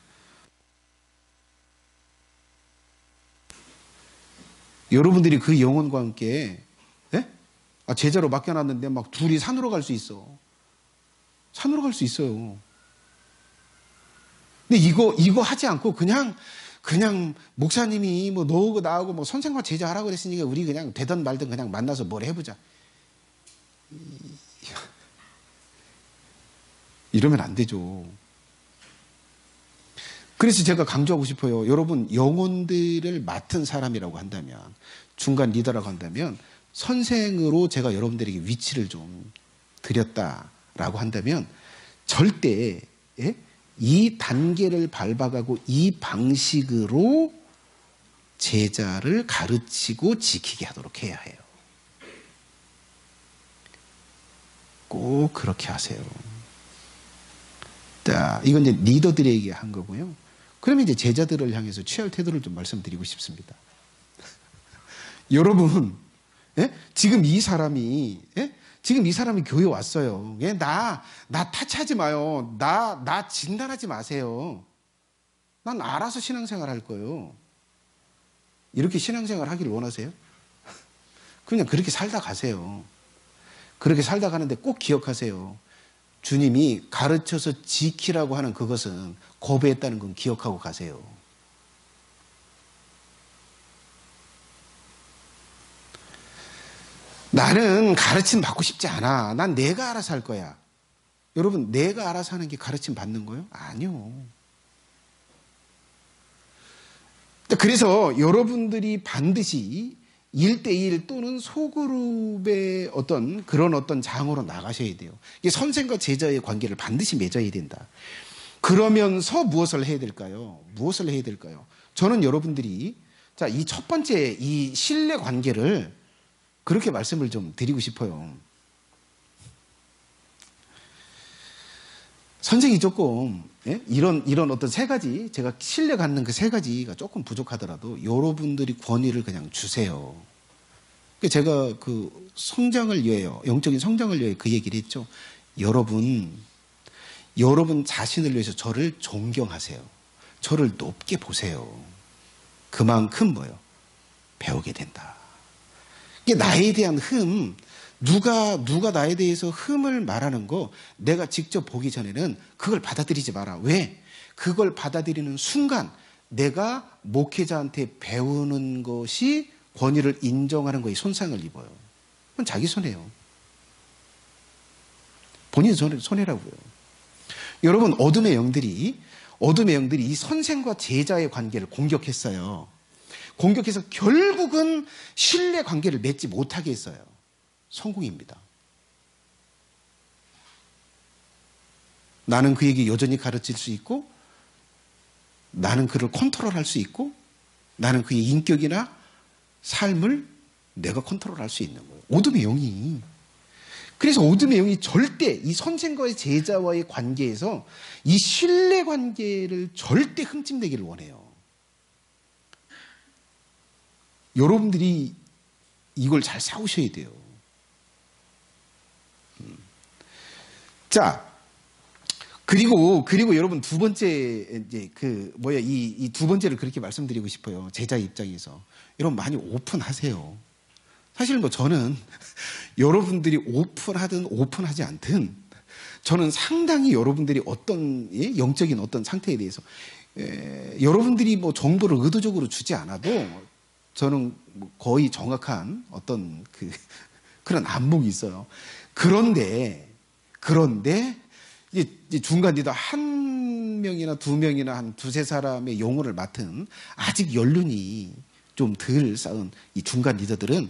Speaker 1: 여러분들이 그 영혼과 함께 제자로 맡겨놨는데 막 둘이 산으로 갈 수 있어. 산으로 갈 수 있어요. 근데 이거 하지 않고 그냥 목사님이 너하고 나하고 선생과 제자 하라고 그랬으니까 우리 그냥 되든 말든 그냥 만나서 뭘 해보자. 이러면 안 되죠. 그래서 제가 강조하고 싶어요. 여러분 영혼들을 맡은 사람이라고 한다면 중간 리더라고 한다면 선생으로 제가 여러분들에게 위치를 좀 드렸다라고 한다면 절대 이 단계를 밟아가고 이 방식으로 제자를 가르치고 지키게 하도록 해야 해요. 꼭 그렇게 하세요. 자, 이건 이제 리더들에게 한 거고요. 그러면 이제 제자들을 향해서 취할 태도를 좀 말씀드리고 싶습니다. 여러분, 예? 지금 이 사람이 교회 왔어요. 예? 나 타치하지 마요. 나 진단하지 마세요. 난 알아서 신앙생활 할 거예요. 이렇게 신앙생활 하기를 원하세요? 그냥 그렇게 살다 가세요. 그렇게 살다 가는데 꼭 기억하세요. 주님이 가르쳐서 지키라고 하는 그것은 거부했다는 건 기억하고 가세요. 나는 가르침 받고 싶지 않아. 난 내가 알아서 할 거야. 여러분, 내가 알아서 하는 게 가르침 받는 거예요? 아니요. 그래서 여러분들이 반드시 1대1 또는 소그룹의 그런 장으로 나가셔야 돼요. 이게 선생과 제자의 관계를 반드시 맺어야 된다. 그러면서 무엇을 해야 될까요? 저는 여러분들이 이 첫 번째 이 신뢰 관계를 그렇게 말씀을 좀 드리고 싶어요. 선생이 조금 이런 세 가지, 제가 신뢰 갖는 그 세 가지가 조금 부족하더라도 여러분들이 권위를 그냥 주세요. 제가 그 성장을 위해요, 영적인 성장을 위해 그 얘기를 했죠. 여러분 자신을 위해서 저를 존경하세요. 저를 높게 보세요. 그만큼 배우게 된다. 이게 나에 대한 누가 나에 대해서 흠을 말하는 거 내가 직접 보기 전에는 그걸 받아들이지 마라. 왜? 그걸 받아들이는 순간 내가 목회자한테 배우는 것이 권위를 인정하는 거에 손상을 입어요. 그건 자기 손해예요. 본인 손해라고요. 여러분, 어둠의 영들이 이 선생과 제자의 관계를 공격했어요. 공격해서 결국은 신뢰 관계를 맺지 못하게 했어요. 성공입니다. 나는 그에게 여전히 가르칠 수 있고, 나는 그를 컨트롤할 수 있고, 나는 그의 인격이나 삶을 내가 컨트롤할 수 있는 거예요. 어둠의 영이. 그래서 어둠의 영이 절대 이 선생과의 제자와의 관계에서 이 신뢰 관계를 절대 흠집내기를 원해요. 여러분들이 이걸 잘 싸우셔야 돼요. 자, 그리고 여러분 두 번째 이 두 번째를 그렇게 말씀드리고 싶어요. 제자 입장에서 여러분 많이 오픈하세요. 사실 저는 여러분들이 오픈하든 오픈하지 않든 저는 상당히 여러분들이 어떤 영적인 어떤 상태에 대해서 여러분들이 정보를 의도적으로 주지 않아도 저는 거의 정확한 어떤 그런 안목이 있어요. 그런데 이제 중간 리더 한 명이나 두 명이나 한 두세 사람의 영혼을 맡은 아직 연륜이 좀 덜 쌓은 이 중간 리더들은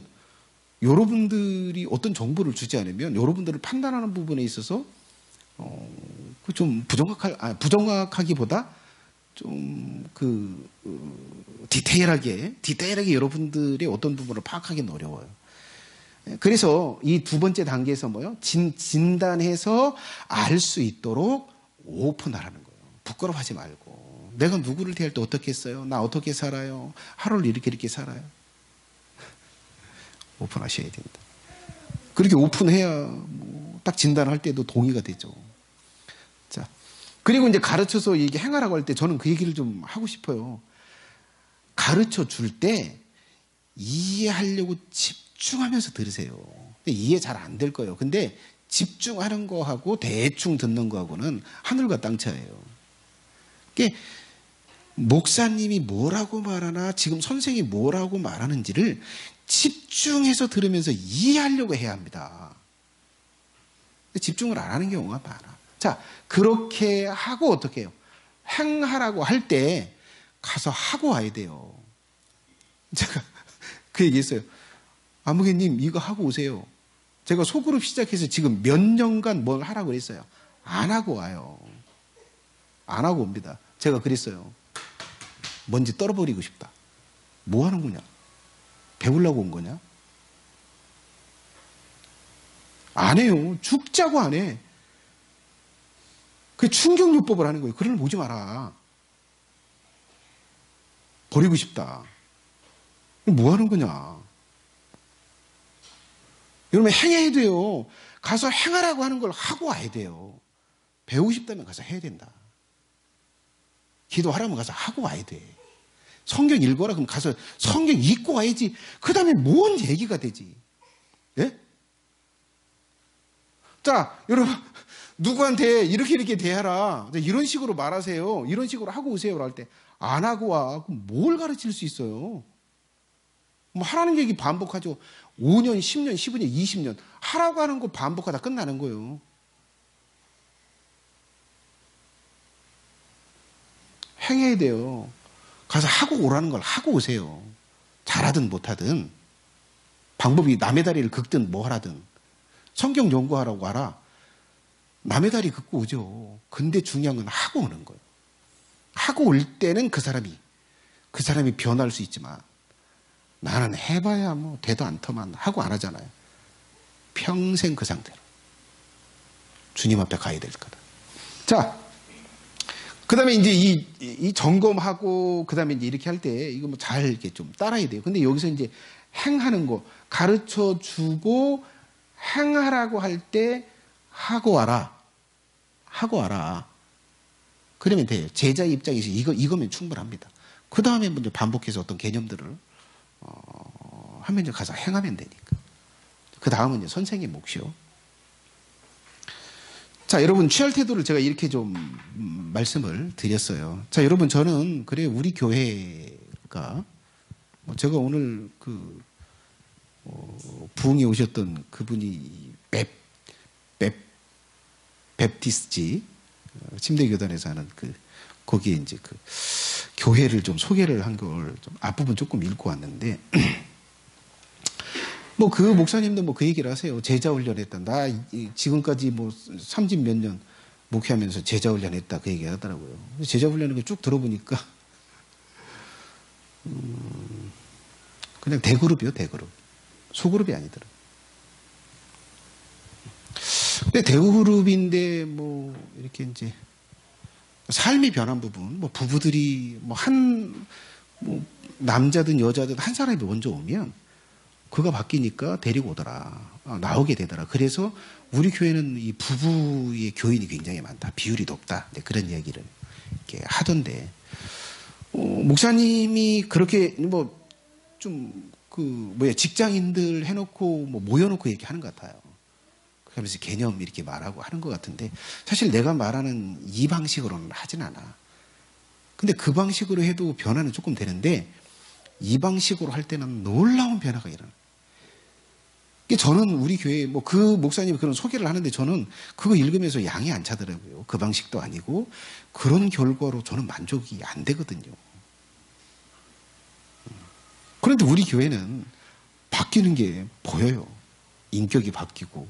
Speaker 1: 여러분들이 어떤 정보를 주지 않으면 여러분들을 판단하는 부분에 있어서 좀 부정확하기보다 좀 디테일하게 여러분들의 어떤 부분을 파악하기는 어려워요. 그래서 이 두 번째 단계에서 진단해서 알 수 있도록 오픈하라는 거예요. 부끄러워하지 말고. 내가 누구를 대할 때 어떻게 했어요? 나 어떻게 살아요? 하루를 이렇게 살아요. 오픈하셔야 된다. 그렇게 오픈해야 딱 진단할 때도 동의가 되죠. 자, 그리고 이제 가르쳐서 이게 행하라고 할 때 저는 그 얘기를 좀 하고 싶어요. 가르쳐 줄 때 이해하려고 집중하면서 들으세요. 이해 잘 안 될 거예요. 근데 집중하는 거하고 대충 듣는 거하고는 하늘과 땅 차이예요. 그게 목사님이 뭐라고 말하나 지금 선생이 뭐라고 말하는지를 집중해서 들으면서 이해하려고 해야 합니다. 집중을 안 하는 경우가 많아. 자, 그렇게 하고 어떻게 해요? 행하라고 할 때 가서 하고 와야 돼요. 제가 그 얘기했어요. 아무개님 이거 하고 오세요. 제가 소그룹 시작해서 지금 몇 년간 뭘 하라고 그랬어요. 안 하고 와요. 안 하고 옵니다. 제가 그랬어요. 먼지 떨어버리고 싶다. 뭐 하는 거냐? 배우려고 온 거냐? 안 해요. 죽자고 안 해. 그게 충격요법을 하는 거예요. 그를 보지 마라. 버리고 싶다. 뭐 하는 거냐? 여러분 행해야 돼요. 가서 행하라고 하는 걸 하고 와야 돼요. 배우고 싶다면 가서 해야 된다. 기도하라면 가서 하고 와야 돼. 성경 읽어라 그럼 가서 성경 읽고 와야지. 그 다음에 뭔 얘기가 되지. 예? 자, 여러분 누구한테 이렇게 대하라. 이런 식으로 말하세요. 이런 식으로 하고 오세요. 할 때 안 하고 와. 그럼 뭘 가르칠 수 있어요? 뭐 하라는 얘기 반복하죠. 5년, 10년, 15년, 20년 하라고 하는 거 반복하다 끝나는 거예요. 행해야 돼요. 가서 하고 오라는 걸 하고 오세요. 잘하든 못하든 방법이 남의 다리를 긁든 뭐 하라든 성경 연구하라고 와라. 남의 다리 긁고 오죠. 근데 중요한 건 하고 오는 거예요. 하고 올 때는 그 사람이 변할 수 있지만 나는 해봐야 뭐 대도 않더만 하고 안 하잖아요. 평생 그 상태로 주님 앞에 가야 될 거다. 자, 그 다음에 이제 이 점검하고 그 다음에 이제 이렇게 할 때 이거 뭐 잘 이렇게 좀 따라야 돼요. 근데 여기서 이제 행하는 거 가르쳐 주고 행하라고 할 때 하고 와라. 하고 와라. 그러면 돼요. 제자 입장에서 이거면 충분합니다. 그 다음에 먼저 반복해서 어떤 개념들을 하면 이제 가서 행하면 되니까. 그 다음은 이제 선생의 몫이요. 자, 여러분 취할 태도를 제가 이렇게 좀 말씀을 드렸어요. 자, 여러분 저는 그래요. 우리 교회가 제가 오늘 부흥에 오셨던 그분이 베프티스지 침례교단에서 하는 거기에 이제 교회를 좀 소개를 한 걸 좀 앞부분 조금 읽고 왔는데 뭐 그 목사님도 뭐 그 얘기를 하세요. 제자 훈련했다. 나 지금까지 뭐 30 몇 년 목회하면서 제자 훈련했다. 그 얘기 하더라고요. 제자 훈련을 쭉 들어보니까 그냥 대그룹이요, 대그룹. 소그룹이 아니더라고요. 근데 대그룹인데 뭐 이렇게 이제 삶이 변한 부분, 뭐 부부들이 뭐 남자든 여자든 한 사람이 먼저 오면 그가 바뀌니까 데리고 오더라. 나오게 되더라. 그래서 우리 교회는 이 부부의 교인이 굉장히 많다. 비율이 높다. 그런 이야기를 이렇게 하던데, 목사님이 그렇게 뭐 좀 직장인들 해놓고 뭐 모여놓고 얘기하는 것 같아요. 그러면서 개념 이렇게 말하고 하는 것 같은데 사실 내가 말하는 이 방식으로는 하진 않아. 근데 그 방식으로 해도 변화는 조금 되는데 이 방식으로 할 때는 놀라운 변화가 일어나. 저는 우리 교회 뭐 그 목사님이 그런 소개를 하는데 저는 그거 읽으면서 양이 안 차더라고요. 그 방식도 아니고 그런 결과로 저는 만족이 안 되거든요. 그런데 우리 교회는 바뀌는 게 보여요. 인격이 바뀌고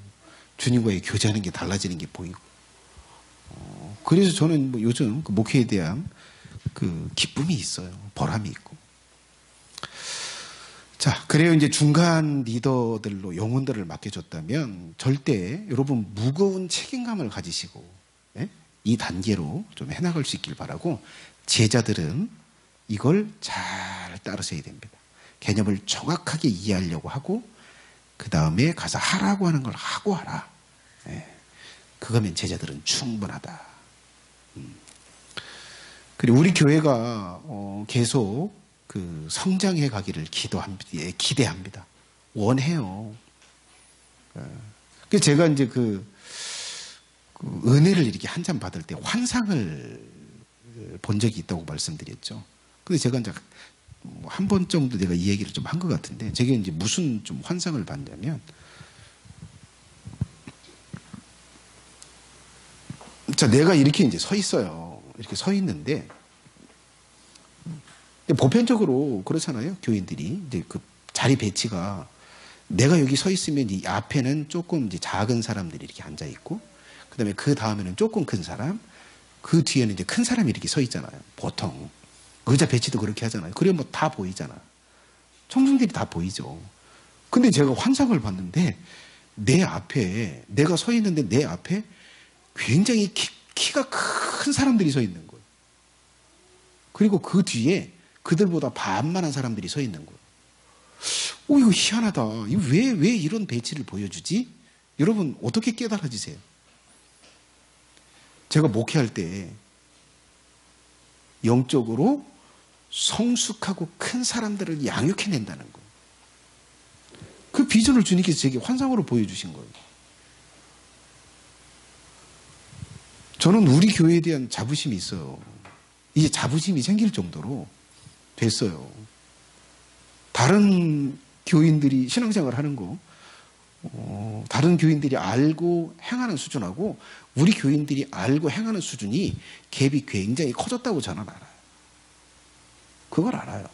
Speaker 1: 주님과의 교제하는 게 달라지는 게 보이고. 그래서 저는 뭐 요즘 그 목회에 대한 그 기쁨이 있어요. 보람이 있고. 자, 그래요. 이제 중간 리더들로 영혼들을 맡겨줬다면 절대 여러분 무거운 책임감을 가지시고 이 단계로 좀 해나갈 수 있길 바라고 제자들은 이걸 잘 따르셔야 됩니다. 개념을 정확하게 이해하려고 하고 그 다음에 가서 하라고 하는 걸 하고 하라. 그거면 제자들은 충분하다. 그리고 우리 교회가 계속 그 성장해 가기를 기대합니다. 원해요. 그래서 제가 이제 그 은혜를 이렇게 한 잔 받을 때 환상을 본 적이 있다고 말씀드렸죠. 근데 제가 이제 한 번 정도 내가 이 얘기를 좀 한 것 같은데, 제가 이제 무슨 좀 환상을 봤냐면, 자, 내가 이렇게 이제 서 있어요. 이렇게 서 있는데, 보편적으로 그렇잖아요. 교인들이. 이제 그 자리 배치가 내가 여기 서 있으면 이 앞에는 조금 이제 작은 사람들이 이렇게 앉아 있고, 그 다음에 그 다음에는 조금 큰 사람, 그 뒤에는 이제 큰 사람이 이렇게 서 있잖아요. 보통. 의자 배치도 그렇게 하잖아요. 그래 뭐 다 보이잖아. 청중들이 다 보이죠. 근데 제가 환상을 봤는데 내 앞에, 내가 서 있는데 내 앞에 굉장히 키가 큰 사람들이 서 있는 거예요. 그리고 그 뒤에 그들보다 반만한 사람들이 서 있는 거예요. 이거 희한하다. 왜 이런 배치를 보여주지? 여러분, 어떻게 깨달아지세요? 제가 목회할 때 영적으로 성숙하고 큰 사람들을 양육해낸다는 거예요. 그 비전을 주님께서 제게 환상으로 보여주신 거예요. 저는 우리 교회에 대한 자부심이 있어요. 이제 자부심이 생길 정도로 됐어요. 다른 교인들이 신앙생활 하는 거, 다른 교인들이 알고 행하는 수준하고 우리 교인들이 알고 행하는 수준이 갭이 굉장히 커졌다고 저는 알아요. 그걸 알아요.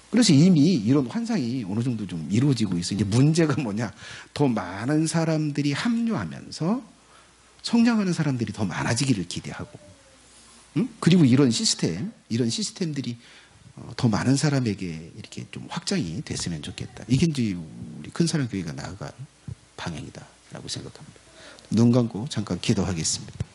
Speaker 1: 그래서 이미 이런 환상이 어느 정도 좀 이루어지고 있어요. 이제 문제가 뭐냐? 더 많은 사람들이 합류하면서 성장하는 사람들이 더 많아지기를 기대하고, 그리고 이런 시스템들이 더 많은 사람에게 이렇게 좀 확장이 됐으면 좋겠다. 이게 이제 우리 큰 사람 교회가 나아갈 방향이다라고 생각합니다. 눈 감고 잠깐 기도하겠습니다.